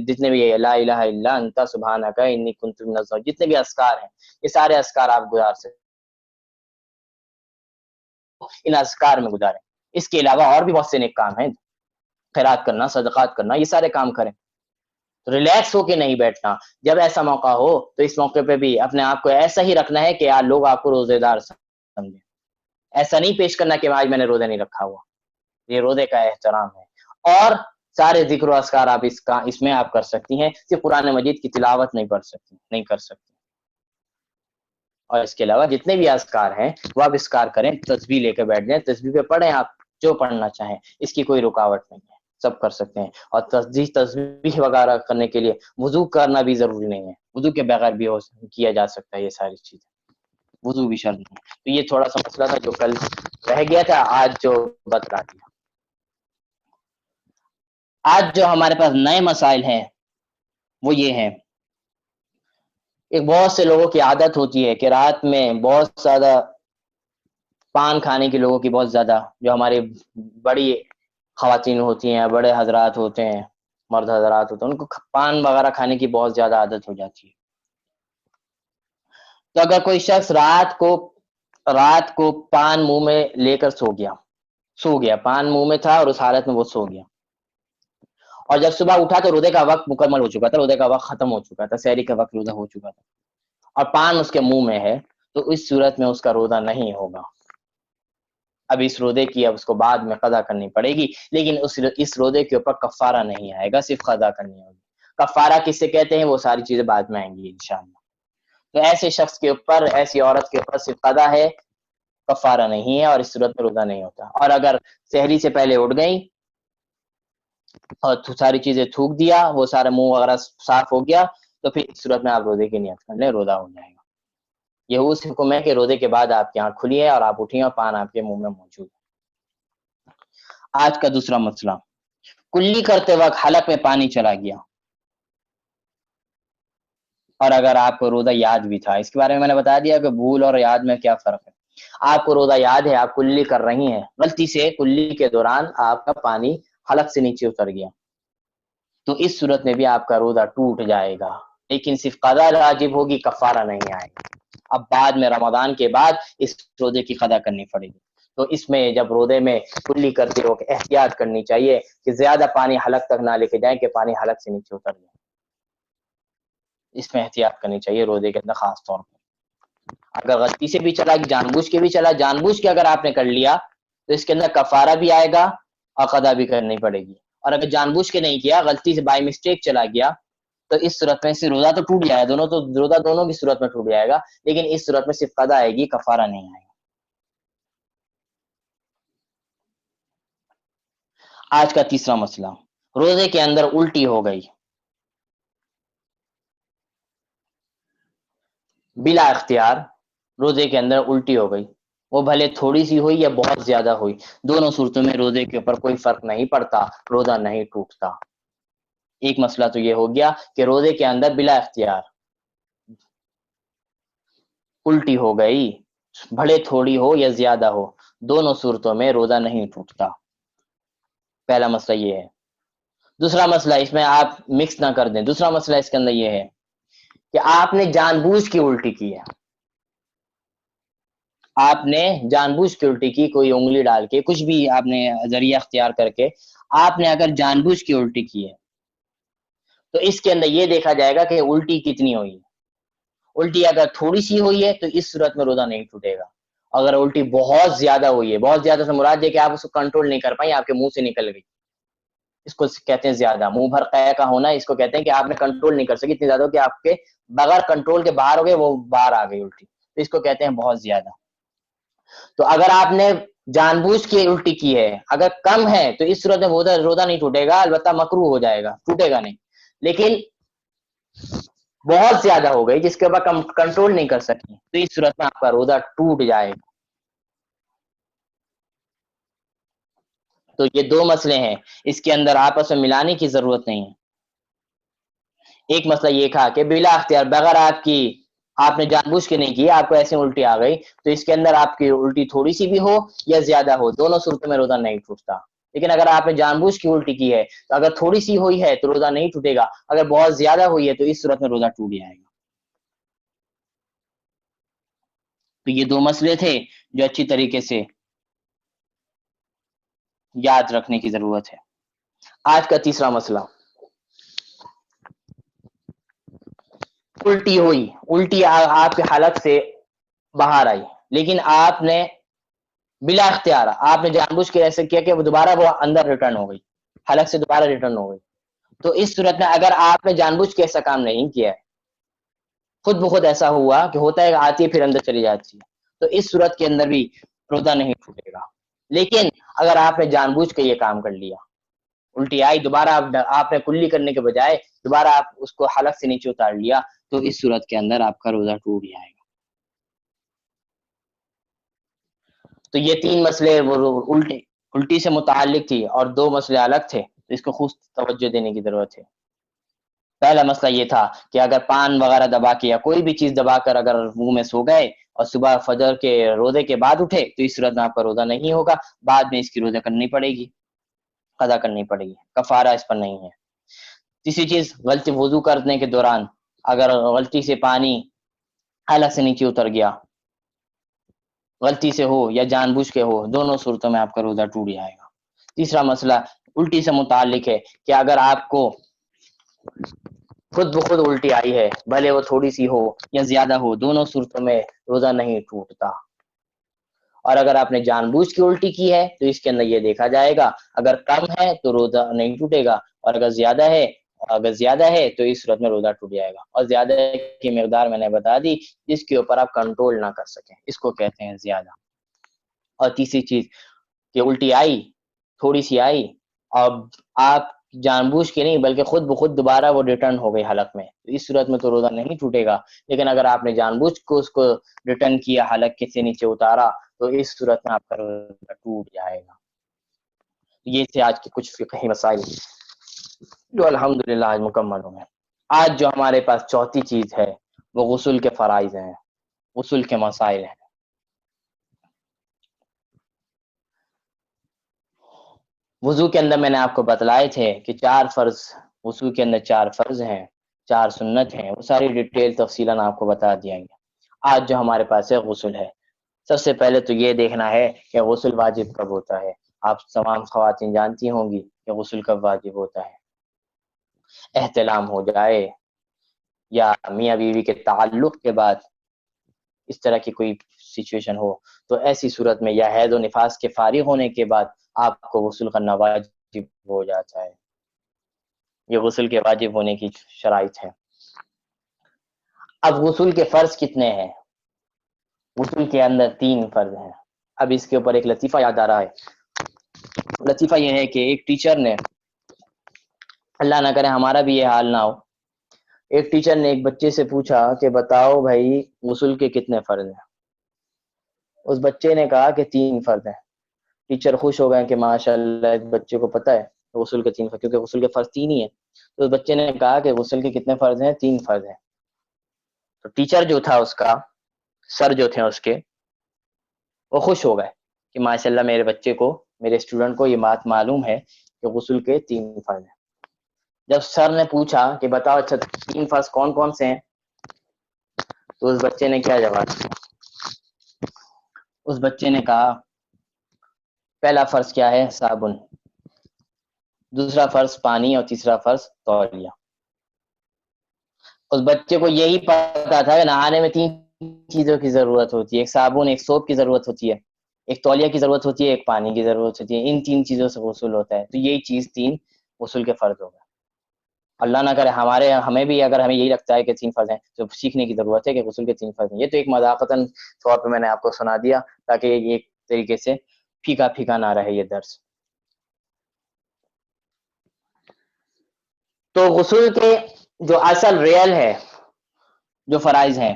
جتنے بھی لا الہ الا انت سبحانک انی کنت من الظالمین، جتنے بھی اذکار ہیں، یہ سارے اذکار آپ گزار سکتے ان اذکار میں گزاریں. اس کے علاوہ اور بھی بہت سے نیک کام ہیں، خیرات کرنا، صدقات کرنا، یہ سارے کام کریں. ریلیکس ہو کے نہیں بیٹھنا. جب ایسا موقع ہو تو اس موقع پہ بھی اپنے آپ کو ایسا ہی رکھنا ہے کہ یار لوگ آپ کو روزے دار سمجھیں. ایسا نہیں پیش کرنا کہ آج میں نے روزہ نہیں رکھا ہوا، یہ روزے کا احترام ہے. اور سارے ذکر و اذکار آپ اس میں آپ کر سکتی ہیں، صرف قرآن مجید کی تلاوت نہیں پڑھ سکتی، نہیں کر سکتی. اور اس کے علاوہ جتنے بھی اذکار ہیں وہ آپ اذکار کریں، تسبیح لے کے بیٹھ جائیں، تسبیح پہ پڑھیں، آپ جو پڑھنا چاہیں، اس کی کوئی رکاوٹ نہیں ہے، سب کر سکتے ہیں. اور تسبیح وغیرہ کرنے کے لیے وضو کرنا بھی ضروری نہیں ہے، وضو کے بغیر بھی کیا جا سکتا ہے یہ ساری چیزیں، وضو بھی شرط نہیں. تو یہ تھوڑا سا مسئلہ تھا جو کل رہ گیا تھا، آج جو بتلا دیا. آج جو ہمارے پاس نئے مسائل ہیں وہ یہ ہیں. ایک بہت سے لوگوں کی عادت ہوتی ہے کہ رات میں بہت زیادہ پان کھانے کے، لوگوں کی بہت زیادہ، جو ہماری بڑی خواتین ہوتی ہیں، بڑے حضرات ہوتے ہیں، مرد حضرات ہوتے ہیں، ان کو پان وغیرہ کھانے کی بہت زیادہ عادت ہو جاتی ہے. تو اگر کوئی شخص رات کو پان منہ میں لے کر سو گیا، پان منہ میں تھا اور اس حالت میں وہ سو گیا، اور جب صبح اٹھا تو روزے کا وقت مکمل ہو چکا تھا، روزے کا وقت ختم ہو چکا تھا، سحری کا وقت روزہ ہو چکا تھا، اور پان اس کے منہ میں ہے، تو اس صورت میں اس کا روزہ نہیں ہوگا. اب اس روزے کی اب اس کو بعد میں قضا کرنی پڑے گی، لیکن اس روزے کے اوپر کفارہ نہیں آئے گا، صرف قضا کرنی ہوگی. کفارہ کس سے کہتے ہیں وہ ساری چیزیں بعد میں آئیں گی انشاءاللہ. تو ایسے شخص کے اوپر، ایسی عورت کے اوپر صرف قضا ہے، کفارہ نہیں ہے، اور اس صورت میں روزہ نہیں ہوتا. اور اگر سحری سے پہلے اٹھ گئی اور ساری چیزیں تھوک دیا، وہ سارا منہ وغیرہ صاف ہو گیا، تو پھر اس صورت میں آپ روزے کی نیت کر لیں، روزہ ہو جائے گا. یہ اس حکم ہے کہ روزے کے بعد آپ کی آنکھ کھلی ہے اور آپ اٹھی اور پان آپ کے منہ میں موجود ہے. آج کا دوسرا مسئلہ، کلی کرتے وقت حلق میں پانی چلا گیا، اور اگر آپ کو روزہ یاد بھی تھا. اس کے بارے میں نے بتا دیا کہ بھول اور یاد میں کیا فرق ہے. آپ کو روزہ یاد ہے، آپ کلی کر رہی ہیں، غلطی سے کلی کے دوران آپ کا پانی حلق سے نیچے اتر گیا، تو اس صورت میں بھی آپ کا روزہ ٹوٹ جائے گا، لیکن صرف قضا واجب ہوگی، کفارہ نہیں آئے گا. اب بعد میں رمضان کے بعد اس روزے کی قضا کرنی پڑے گی. تو اس میں جب روزے میں کلی کرتے وقت احتیاط کرنی چاہیے کہ زیادہ پانی حلق تک نہ لے کے جائیں کہ پانی حلق سے نیچے اتر جائے. اس میں احتیاط کرنی چاہیے روزے کے اندر خاص طور پر. اگر غلطی سے بھی چلا، جان بوجھ کے بھی چلا، جان بوجھ کے اگر آپ نے کر لیا تو اس کے اندر کفارہ بھی آئے گا اور قضا بھی کرنی پڑے گی. اور اگر جان بوجھ کے نہیں کیا، غلطی سے بائی مسٹیک چلا گیا، تو اس صورت میں سے روزہ تو ٹوٹ جائے گا، روزہ دونوں کی صورت میں ٹوٹ جائے گا، لیکن اس صورت میں صرف قضا آئے گی، کفارہ نہیں آئے گا. آج کا تیسرا مسئلہ، روزے کے اندر الٹی ہو گئی بلا اختیار، روزے کے اندر الٹی ہو گئی، وہ بھلے تھوڑی سی ہوئی یا بہت زیادہ ہوئی، دونوں صورتوں میں روزے کے اوپر کوئی فرق نہیں پڑتا، روزہ نہیں ٹوٹتا. ایک مسئلہ تو یہ ہو گیا کہ روزے کے اندر بلا اختیار الٹی ہو گئی، بھلے تھوڑی ہو یا زیادہ ہو، دونوں صورتوں میں روزہ نہیں ٹوٹتا. پہلا مسئلہ یہ ہے. دوسرا مسئلہ، اس میں آپ مکس نہ کر دیں، دوسرا مسئلہ اس کے اندر یہ ہے کہ آپ نے جان بوجھ کی الٹی کی ہے، آپ نے جان بوجھ کے الٹی کی، کوئی انگلی ڈال کے، کچھ بھی آپ نے ذریعہ اختیار کر کے آپ نے اگر جان بوجھ کے الٹی کی ہے تو اس کے اندر یہ دیکھا جائے گا کہ الٹی کتنی ہوئی ہے۔ الٹی اگر تھوڑی سی ہوئی ہے تو اس صورت میں روزہ نہیں ٹوٹے گا۔ اگر الٹی بہت زیادہ ہوئی ہے، بہت زیادہ سے مراد یہ کہ آپ اس کو کنٹرول نہیں کر پائیں، آپ کے منہ سے نکل گئی، اس کو کہتے ہیں زیادہ، منہ بھر قے کا ہونا، اس کو کہتے ہیں کہ آپ نے کنٹرول نہیں کر سکی، اتنی زیادہ کہ آپ کے بغیر کنٹرول کے باہر ہو گئے، وہ باہر آ گئی الٹی، تو اس کو کہتے ہیں بہت زیادہ۔ تو اگر آپ نے جان بوجھ کے الٹی کی ہے، اگر کم ہے تو اس صورت میں روزہ نہیں ٹوٹے گا، البتہ مکروہ ہو جائے گا، ٹوٹے گا نہیں۔ لیکن بہت زیادہ ہو گئی جس کے اوپر کنٹرول نہیں کر سکی تو اس صورت میں آپ کا روزہ ٹوٹ جائے گا۔ تو یہ دو مسئلے ہیں، اس کے اندر آپس میں ملانے کی ضرورت نہیں ہے۔ ایک مسئلہ یہ تھا کہ بلا اختیار، بغیر آپ نے جان بوجھ کے نہیں کی، آپ کو ایسے الٹی آ گئی، تو اس کے اندر آپ کی الٹی تھوڑی سی بھی ہو یا زیادہ ہو، دونوں صورتوں میں روزہ نہیں ٹوٹتا۔ لیکن اگر آپ نے جان بوجھ کی الٹی کی ہے تو اگر تھوڑی سی ہوئی ہے تو روزہ نہیں ٹوٹے گا، اگر بہت زیادہ ہوئی ہے تو اس صورت میں روزہ ٹوٹ جائے گا۔ تو یہ دو مسئلے تھے جو اچھی طریقے سے یاد رکھنے کی ضرورت ہے۔ آج کا تیسرا مسئلہ، الٹی ہوئی، الٹی آپ کے حلق سے باہر آئی، لیکن آپ نے بلا اختیار، آپ نے جان بوجھ کے ایسے کیا کہ وہ دوبارہ وہ اندر ریٹرن ہو گئی، حلق سے دوبارہ ریٹرن ہو گئی، تو اس صورت میں اگر آپ نے جان بوجھ کے ایسا کام نہیں کیا ہے، خود بخود ایسا ہوا کہ ہوتا ہے آتی ہے پھر اندر چلی جاتی ہے، تو اس صورت کے اندر بھی روزہ نہیں ٹوٹے گا۔ لیکن اگر آپ نے جان بوجھ کے یہ کام کر لیا، الٹی آئی، دوبارہ آپ نے کلی کرنے کے بجائے دوبارہ آپ اس کو حلق سے نیچے اتار لیا، تو اس صورت کے اندر آپ کا روزہ ٹوٹ جائے گا۔ تو یہ تین مسئلے وہ الٹی سے متعلق تھی، اور دو مسئلے الگ تھے، تو اس کو خود توجہ دینے کی ضرورت ہے۔ پہلا مسئلہ یہ تھا کہ اگر پان وغیرہ دبا کے یا کوئی بھی چیز دبا کر اگر منہ میں سو گئے اور صبح فجر کے روزے کے بعد اٹھے تو اس صورت میں آپ کا روزہ نہیں ہوگا، بعد میں اس کی روزہ کرنی پڑے گی، قضا کرنی پڑے گی، کفارہ اس پر نہیں ہے۔ تیسری چیز، غلطی وضو کرنے کے دوران اگر غلطی سے پانی حلق سے نیچے اتر گیا، غلطی سے ہو یا جان بوجھ کے ہو، دونوں صورتوں میں آپ کا روزہ ٹوٹ جائے گا۔ تیسرا مسئلہ الٹی سے متعلق ہے کہ اگر آپ کو خود بخود الٹی آئی ہے، بھلے وہ تھوڑی سی ہو یا زیادہ ہو، دونوں صورتوں میں روزہ نہیں ٹوٹتا۔ اور اگر آپ نے جان بوجھ کے الٹی کی ہے تو اس کے اندر یہ دیکھا جائے گا، اگر کم ہے تو روزہ نہیں ٹوٹے گا، اور اگر زیادہ ہے تو اس صورت میں روزہ ٹوٹ جائے گا۔ اور زیادہ کی مقدار میں نے بتا دی جس کے اوپر آپ کنٹرول نہ کر سکیں، اس کو کہتے ہیں زیادہ۔ اور تیسری چیز کہ الٹی آئی، تھوڑی سی آئی، اور آپ جان بوجھ کے نہیں بلکہ خود بخود دوبارہ وہ ریٹرن ہو گئی حلق میں، تو اس صورت میں تو روزہ نہیں ٹوٹے گا۔ لیکن اگر آپ نے جان بوجھ کو اس کو ریٹرن کیا، حلق کے سے نیچے اتارا، تو اس صورت میں آپ کا روزہ ٹوٹ جائے گا۔ یہ تھے آج کے کچھ فقہی مسائل جو الحمدللہ آج مکمل ہوئے۔ آج جو ہمارے پاس چوتھی چیز ہے وہ غسل کے فرائض ہیں، غسل کے مسائل ہیں۔ وضو کے اندر میں نے آپ کو بتلائے تھے کہ 4 فرض، وضو کے اندر 4 فرض ہیں، 4 سنت ہیں، وہ ساری ڈیٹیل تفصیلاً آپ کو بتا دیا گیا۔ آج جو ہمارے پاس ہے غسل ہے۔ سب سے پہلے تو یہ دیکھنا ہے کہ غسل واجب کب ہوتا ہے۔ آپ تمام خواتین جانتی ہوں گی کہ غسل کب واجب ہوتا ہے، احتلام ہو جائے یا میاں بیوی کے تعلق کے بعد اس طرح کی کوئی سچویشن ہو، تو ایسی صورت میں یا حیض و نفاس کے فارغ ہونے کے بعد آپ کو غسل کرنا واجب ہو جاتا ہے۔ یہ غسل کے واجب ہونے کی شرائط ہے۔ اب غسل کے فرض کتنے ہیں؟ غسل کے اندر 3 فرض ہیں۔ اب اس کے اوپر ایک لطیفہ یاد آ رہا ہے۔ لطیفہ یہ ہے کہ ایک ٹیچر نے، اللہ نہ کرے ہمارا بھی یہ حال نہ ہو، ایک ٹیچر نے ایک بچے سے پوچھا کہ بتاؤ بھائی غسل کے کتنے فرض ہیں؟ اس بچے نے کہا کہ 3 فرض ہیں۔ ٹیچر خوش ہو گئے کہ ماشاءاللہ اس بچے کو پتہ ہے غسل کے 3 فرض، کیونکہ غسل کے فرض 3 ہی ہیں۔ تو اس بچے نے کہا کہ غسل کے کتنے فرض ہیں؟ 3 فرض ہیں۔ تو ٹیچر جو تھا، اس کا سر جو تھے اس کے، وہ خوش ہو گئے کہ ماشاءاللہ میرے بچے کو، میرے اسٹوڈنٹ کو یہ بات معلوم ہے کہ غسل کے 3 فرض ہیں۔ جب سر نے پوچھا کہ بتاؤ اچھا 3 فرض کون کون سے ہیں، تو اس بچے نے کیا جواب دیا؟ اس بچے نے کہا پہلا فرض کیا ہے؟ صابن، دوسرا فرض پانی، اور تیسرا فرض تولیہ۔ اس بچے کو یہی پتا تھا کہ نہانے میں 3 چیزوں کی ضرورت ہوتی ہے، ایک صابن، ایک سوپ کی ضرورت ہوتی ہے، ایک تولیہ کی ضرورت ہوتی ہے، ایک پانی کی ضرورت ہوتی ہے۔ ان 3 چیزوں سے غسل ہوتا ہے، تو یہی چیز 3 غسل کے فرض ہو گئے۔ اللہ نہ کرے ہمیں بھی اگر ہمیں یہی لگتا ہے کہ 3 فرض ہیں تو سیکھنے کی ضرورت ہے کہ غسل کے 3 فرض ہیں۔ یہ تو ایک مذاقتاً طور پہ میں نے آپ کو سنا دیا تاکہ یہ ایک طریقے سے پھیکا پھیکا نہ رہے یہ درس۔ تو غسل کے جو اصل ریئل ہے، جو فرائض ہیں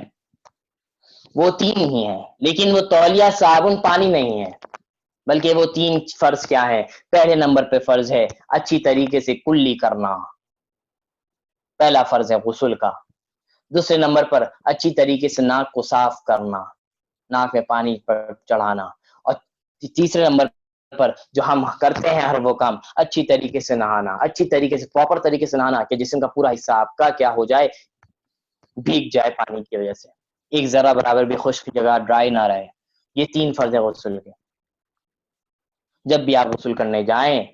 وہ 3 ہی ہیں، لیکن وہ تولیہ، صابن، پانی نہیں ہے، بلکہ وہ 3 فرض کیا ہے؟ پہلے نمبر پہ فرض ہے اچھی طریقے سے کلی کرنا، پہلا فرض ہے غسل کا۔ دوسرے نمبر پر اچھی طریقے سے ناک کو صاف کرنا، ناک میں پانی چڑھانا، اور تیسرے نمبر پر جو ہم کرتے ہیں ہر وہ کام، اچھی طریقے سے نہانا، اچھی طریقے سے پراپر طریقے سے نہانا کہ جسم کا پورا حصہ آپ کا کیا ہو جائے؟ بھیگ جائے پانی کی وجہ سے، ایک ذرا برابر بھی خشک جگہ ڈرائی نہ رہے۔ یہ 3 فرض ہے غسل کے۔ جب بھی آپ غسل کرنے جائیں،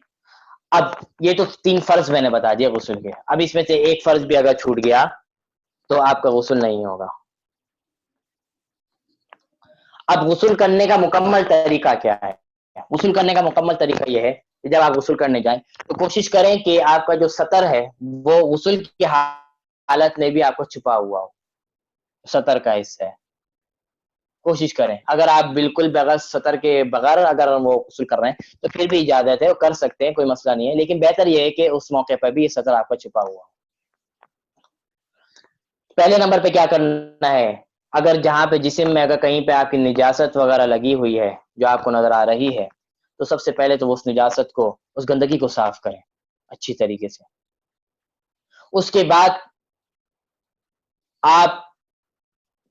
اب یہ تو 3 فرض میں نے بتا دیا غسل کے، اب اس میں سے ایک فرض بھی اگر چھوٹ گیا تو آپ کا غسل نہیں ہوگا۔ اب غسل کرنے کا مکمل طریقہ کیا ہے؟ غسل کرنے کا مکمل طریقہ یہ ہے کہ جب آپ غسل کرنے جائیں تو کوشش کریں کہ آپ کا جو سطر ہے وہ غسل کی حالت میں بھی آپ کو چھپا ہوا ہو، سطر کا حصہ ہے۔ کوشش کریں، اگر آپ بالکل بغیر سطر کے بغیر اگر وہ غسل کر رہے ہیں تو پھر بھی اجازت ہے، وہ کر سکتے ہیں، کوئی مسئلہ نہیں ہے، لیکن بہتر یہ ہے کہ اس موقع پر بھی یہ سطر آپ کا چھپا ہوا ہو۔ پہلے نمبر پہ کیا کرنا ہے؟ اگر جہاں پہ جسم میں اگر کہیں پہ آپ کی نجاست وغیرہ لگی ہوئی ہے جو آپ کو نظر آ رہی ہے تو سب سے پہلے تو اس نجاست کو، اس گندگی کو صاف کریں اچھی طریقے سے۔ اس کے بعد آپ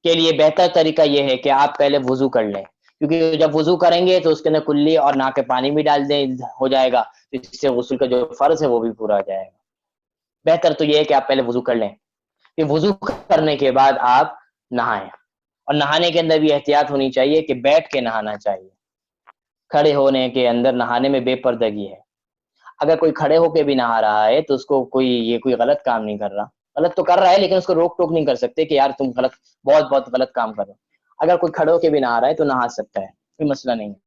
کے لیے بہتر طریقہ یہ ہے کہ آپ پہلے وضو کر لیں، کیونکہ جب وضو کریں گے تو اس کے اندر کلی اور ناک پانی بھی ڈال دیں ہو جائے گا، اس سے غسل کا جو فرض ہے وہ بھی پورا ہو جائے گا۔ بہتر تو یہ ہے کہ آپ پہلے وضو کر لیں، کہ وضو کرنے کے بعد آپ نہائیں، اور نہانے کے اندر بھی احتیاط ہونی چاہیے کہ بیٹھ کے نہانا چاہیے، کھڑے ہونے کے اندر نہانے میں بے پردگی ہے۔ اگر کوئی کھڑے ہو کے بھی نہا رہا ہے تو اس کو کوئی غلط کام نہیں کر رہا، غلط تو کر رہا ہے لیکن اس کو روک ٹوک نہیں کر سکتے کہ یار تم بہت غلط کام کر رہے ہو۔ اگر کوئی کھڑے ہو کے بھی نہا رہا ہے تو نہا سکتا ہے، کوئی مسئلہ نہیں ہے،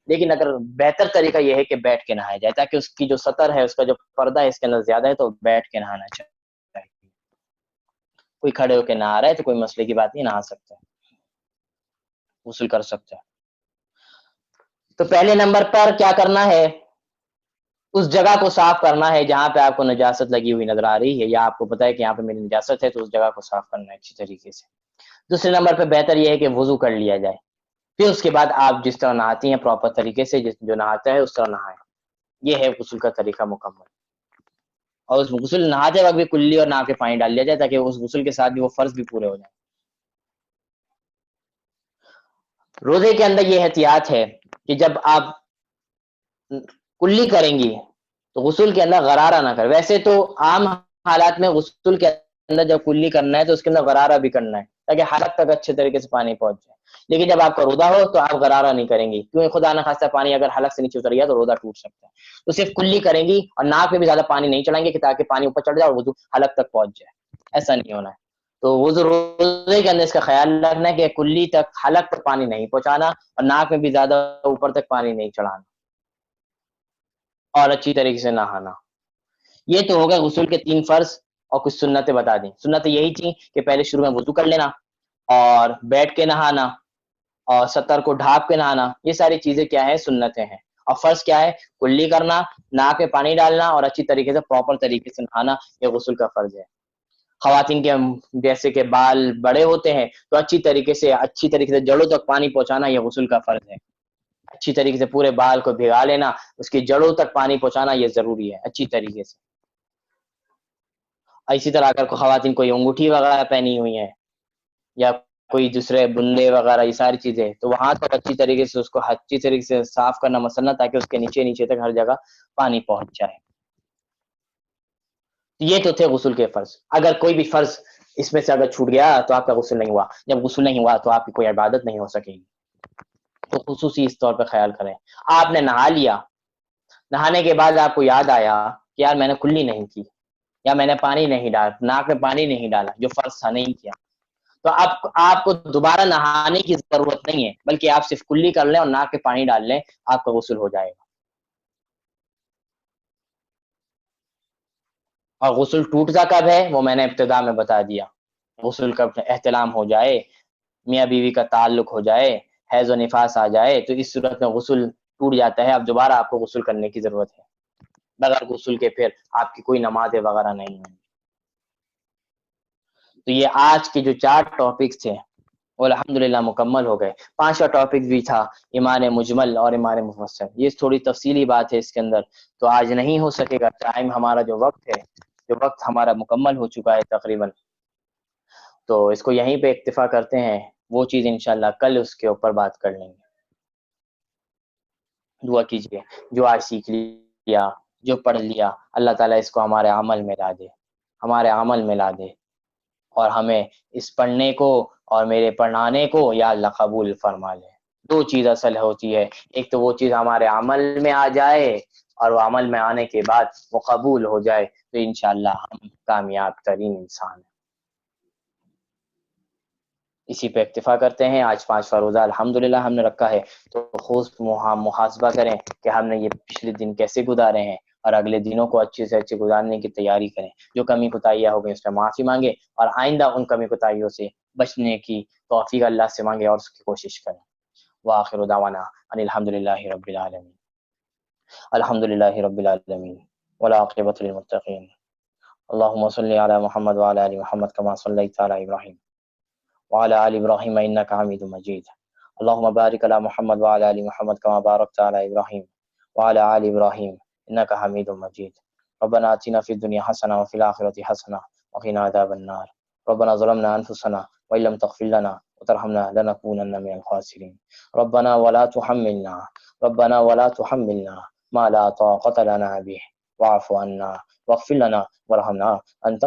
لیکن اگر بہتر طریقہ یہ ہے کہ بیٹھ کے نہایا جائے تاکہ اس کی جو سطر ہے، اس کا جو پردہ ہے اس کے اندر زیادہ ہے تو بیٹھ کے نہانا چاہیے۔ کوئی کھڑے ہو کے نہا رہا ہے تو کوئی مسئلے کی بات نہیں، نہا سکتا ہے، غسل کر سکتا ہے۔ تو پہلے نمبر پر کیا کرنا ہے؟ اس جگہ کو صاف کرنا ہے جہاں پہ آپ کو نجاست لگی ہوئی نظر آ رہی ہے، یا آپ کو پتا ہے کہ یہاں پہ میری نجاست ہے، تو اس جگہ کو صاف کرنا ہے اچھی طریقے سے۔ دوسرے نمبر پہ بہتر یہ ہے کہ وضو کر لیا جائے، پھر اس کے بعد آپ جس طرح نہاتی ہیں پراپر طریقے سے، جو نہاتا ہے اس طرح نہائیں۔ یہ ہے غسل کا طریقہ مکمل۔ اور اس غسل نہاتے وقت بھی کلی اور ناک کے پانی ڈال لیا جائے تاکہ اس غسل کے ساتھ بھی وہ فرض بھی پورے ہو جائیں۔ روزے کے اندر یہ احتیاط ہے کہ جب آپ کلی کریں گی تو غسل کے اندر غرارہ نہ کریں۔ ویسے تو عام حالات میں غسل کے اندر جب کلی کرنا ہے تو اس کے اندر غرارہ بھی کرنا ہے تاکہ حلق تک اچھے طریقے سے پانی پہنچ جائے، لیکن جب آپ کا روزہ ہو تو آپ غرارہ نہیں کریں گی، کیونکہ خدا نہ خواستہ پانی اگر حلق سے نیچے اتر گیا تو روزہ ٹوٹ سکتا ہے۔ تو صرف کلی کریں گی اور ناک میں بھی زیادہ پانی نہیں چڑھائیں گے کہ تاکہ پانی اوپر چڑھ جائے اور وضو حلق تک پہنچ جائے، ایسا نہیں ہونا ہے۔ تو وضو روزے کے اندر اس کا خیال رکھنا ہے کہ کلی تک حلق تک پانی نہیں پہنچانا اور ناک میں بھی زیادہ اوپر تک پانی نہیں چڑھانا، اور اچھی طریقے سے نہانا۔ یہ تو ہوگا غسل کے 3 فرض، اور کچھ سنتیں بتا دیں۔ سنتیں یہی تھیں کہ پہلے شروع میں وضو کر لینا، اور بیٹھ کے نہانا، اور سطر کو ڈھانپ کے نہانا، یہ ساری چیزیں کیا ہے؟ سنتیں ہیں۔ اور فرض کیا ہے؟ کلی کرنا، ناک میں پانی ڈالنا، اور اچھی طریقے سے پراپر طریقے سے نہانا، یہ غسل کا فرض ہے۔ خواتین کے جیسے کہ بال بڑے ہوتے ہیں تو اچھی طریقے سے جڑوں تک پانی پہنچانا، یہ غسل کا فرض ہے۔ اچھی طریقے سے پورے بال کو بھگا لینا، اس کی جڑوں تک پانی پہنچانا یہ ضروری ہے اچھی طریقے سے۔ اسی طرح اگر خواتین کوئی انگوٹھی وغیرہ پہنی ہوئی ہیں یا کوئی دوسرے بندے وغیرہ، یہ ساری چیزیں، تو وہاں تک اچھی طریقے سے اس کو اچھی طریقے سے صاف کرنا مسلنا، تاکہ اس کے نیچے تک ہر جگہ پانی پہنچ جائے۔ یہ تو تھے غسل کے فرض۔ اگر کوئی بھی فرض اس میں سے اگر چھوٹ گیا تو آپ کا غسل نہیں ہوا، جب غسل نہیں ہوا تو آپ کی کوئی عبادت نہیں ہو سکے گی۔ تو خصوصی اس طور پہ خیال کریں. آپ نے نہا لیا، نہانے کے بعد آپ کو یاد آیا کہ یار میں نے کلی نہیں کی، یا میں نے پانی نہیں ڈالا، ناک میں پانی نہیں ڈالا، جو فرض تھا نہیں کیا، تو آپ کو دوبارہ نہانے کی ضرورت نہیں ہے، بلکہ آپ صرف کلی کر لیں اور ناک میں پانی ڈال لیں، آپ کا غسل ہو جائے گا. اور غسل ٹوٹتا کب ہے وہ میں نے ابتدا میں بتا دیا. غسل کا احتلام ہو جائے، میاں بیوی کا تعلق ہو جائے، حیض و نفاس آ جائے، تو اس صورت میں غسل ٹوٹ جاتا ہے. اب دوبارہ آپ کو غسل کرنے کی ضرورت ہے. بغیر غسل کے پھر آپ کی کوئی نماز وغیرہ نہیں ہے. تو یہ آج کے جو 4 ٹاپکس تھے وہ الحمدللہ مکمل ہو گئے. 5واں ٹاپک بھی تھا ایمان مجمل اور ایمان مفصل. یہ تھوڑی تفصیلی بات ہے اس کے اندر، تو آج نہیں ہو سکے گا. ٹائم ہمارا جو وقت ہمارا مکمل ہو چکا ہے تقریباً، تو اس کو یہیں پہ اکتفا کرتے ہیں. وہ چیز انشاءاللہ کل اس کے اوپر بات کر لیں گے. دعا کیجیے جو آج سیکھ لیا، جو پڑھ لیا، اللہ تعالیٰ اس کو ہمارے عمل میں لا دے، ہمارے عمل میں لا دے، اور ہمیں اس پڑھنے کو اور میرے پڑھانے کو یا اللہ قبول فرما لے. 2 چیز اصل ہوتی ہے، ایک تو وہ چیز ہمارے عمل میں آ جائے، اور وہ عمل میں آنے کے بعد وہ قبول ہو جائے، تو انشاءاللہ ہم کامیاب ترین انسان ہیں. اسی پہ اکتفا کرتے ہیں. آج 5واں روزہ الحمدللہ ہم نے رکھا ہے، تو خود محاسبہ کریں کہ ہم نے یہ پچھلے دن کیسے گزارے ہیں، اور اگلے دنوں کو اچھے سے اچھے گزارنے کی تیاری کریں. جو کمی کوتاہیاں ہو گئی اس میں معافی مانگے، اور آئندہ ان کمی کوتاہیوں سے بچنے کی توفیق اللہ سے مانگے اور اس کی کوشش کریں. وآخر دعوانا ان الحمدللہ رب العالمین. الحمدللہ رب العالمین والعاقبۃ للمتقین. اللهم صل على محمد وعلى ال محمد كما صليت على ابراهيم وعلى آل إبراهيم إنك حميد مجيد. اللهم بارك على محمد وعلى آل محمد كما باركت على إبراهيم وعلى آل إبراهيم إنك حميد مجيد. ربنا آتنا في الدنيا حسنة وفي الآخرة حسنة وقنا عذاب النار. ربنا ظلمنا أنفسنا وإن لم تغفر لنا وترحمنا لنكونن من الخاسرين. ربنا ولا تحملنا ما لا طاقة لنا به واعف عنا واغفر لنا وارحمنا أنت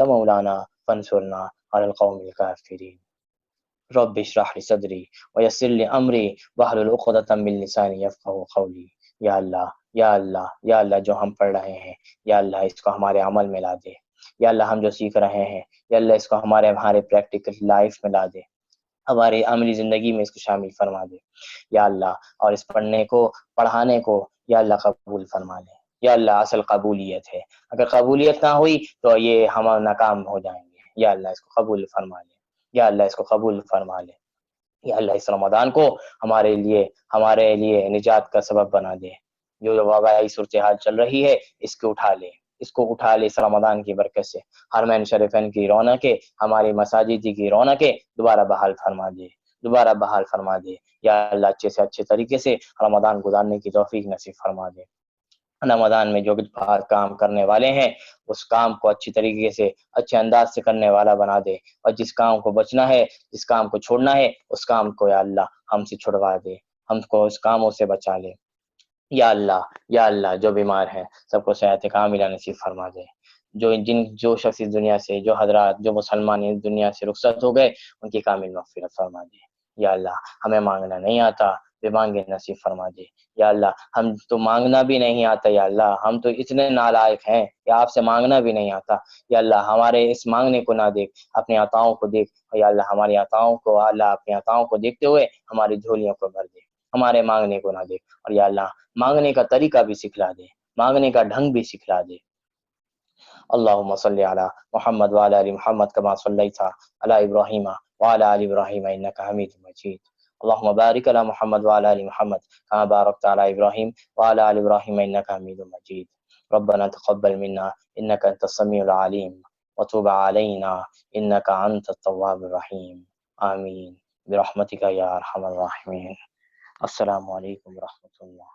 مولانا فانصرنا على القوم الكافرين. رب اشرح لي صدري ويسر لي امری واحلل عقدۃ من لسانی یفقهوا قولی. یا اللہ یا اللہ یا اللہ، جو ہم پڑھ رہے ہیں یا اللہ اس کو ہمارے عمل میں لا دے. یا اللہ ہم جو سیکھ رہے ہیں یا اللہ اس کو ہمارے پریکٹیکل لائف میں لا دے، ہماری عملی زندگی میں اس کو شامل فرما دے یا اللہ. اور اس پڑھنے کو پڑھانے کو یا اللہ قبول فرما لے یا اللہ. اصل قبولیت ہے، اگر قبولیت نہ ہوئی تو یہ ہم ناکام ہو جائیں گے. یا اللہ اس کو قبول فرما لے یا اللہ اس کو قبول فرما لے یا اللہ. اس رمضان کو ہمارے لیے نجات کا سبب بنا دے. جو وبائی صورتحال چل رہی ہے اس کو اٹھا لے اس رمضان کی برکت سے. حرمین شریفین کی رونقیں، ہماری مساجد کی رونقیں دوبارہ بحال فرما دے یا اللہ. اچھے سے اچھے طریقے سے رمضان گزارنے کی توفیق نصیب فرما دے. رمضان میں جو بھی کام کرنے والے ہیں اس کام کو اچھی طریقے سے اچھے انداز سے کرنے والا بنا دے، اور جس کام کو بچنا ہے، جس کام کو چھوڑنا ہے، اس کام کو یا اللہ ہم سے چھڑوا دے، ہم کو اس کاموں سے بچا لے یا اللہ. جو بیمار ہیں سب کو صحت کاملہ نصیب فرما دے. جو شخص اس دنیا سے، جو حضرات، جو مسلمان اس دنیا سے رخصت ہو گئے، ان کی کامل مغفرت فرما دے یا اللہ. ہمیں مانگنا نہیں آتا، بے مانگے نصیب فرما دے یا اللہ. ہم تو مانگنا بھی نہیں آتا یا اللہ، ہم تو اتنے نالائق ہیں کہ آپ سے مانگنا بھی نہیں آتا یا اللہ. ہمارے اس مانگنے کو نہ دیکھ، اپنے عطاؤں کو دیکھ یا اللہ. ہماری عطاؤں کو اللہ، اپنے عطاؤں کو دیکھتے ہوئے ہماری جھولیوں کو بھر دے، ہمارے مانگنے کو نہ دیکھ. اور یا اللہ مانگنے کا طریقہ بھی سکھلا دے، مانگنے کا ڈھنگ بھی سکھلا دے. اللهم صل على محمد وعلى ال محمد كما صليت على ابراهيم وعلى ال ابراهيم انك حميد مجيد. اللهم بارك على محمد وعلى ال محمد كما باركت على ابراهيم وعلى ال ابراهيم انك حميد مجيد. ربنا تقبل منا انك انت السميع العليم وتوب علينا انك انت التواب الرحيم. آمين برحمتك يا ارحم الراحمين. السلام علیکم ورحمۃ اللہ.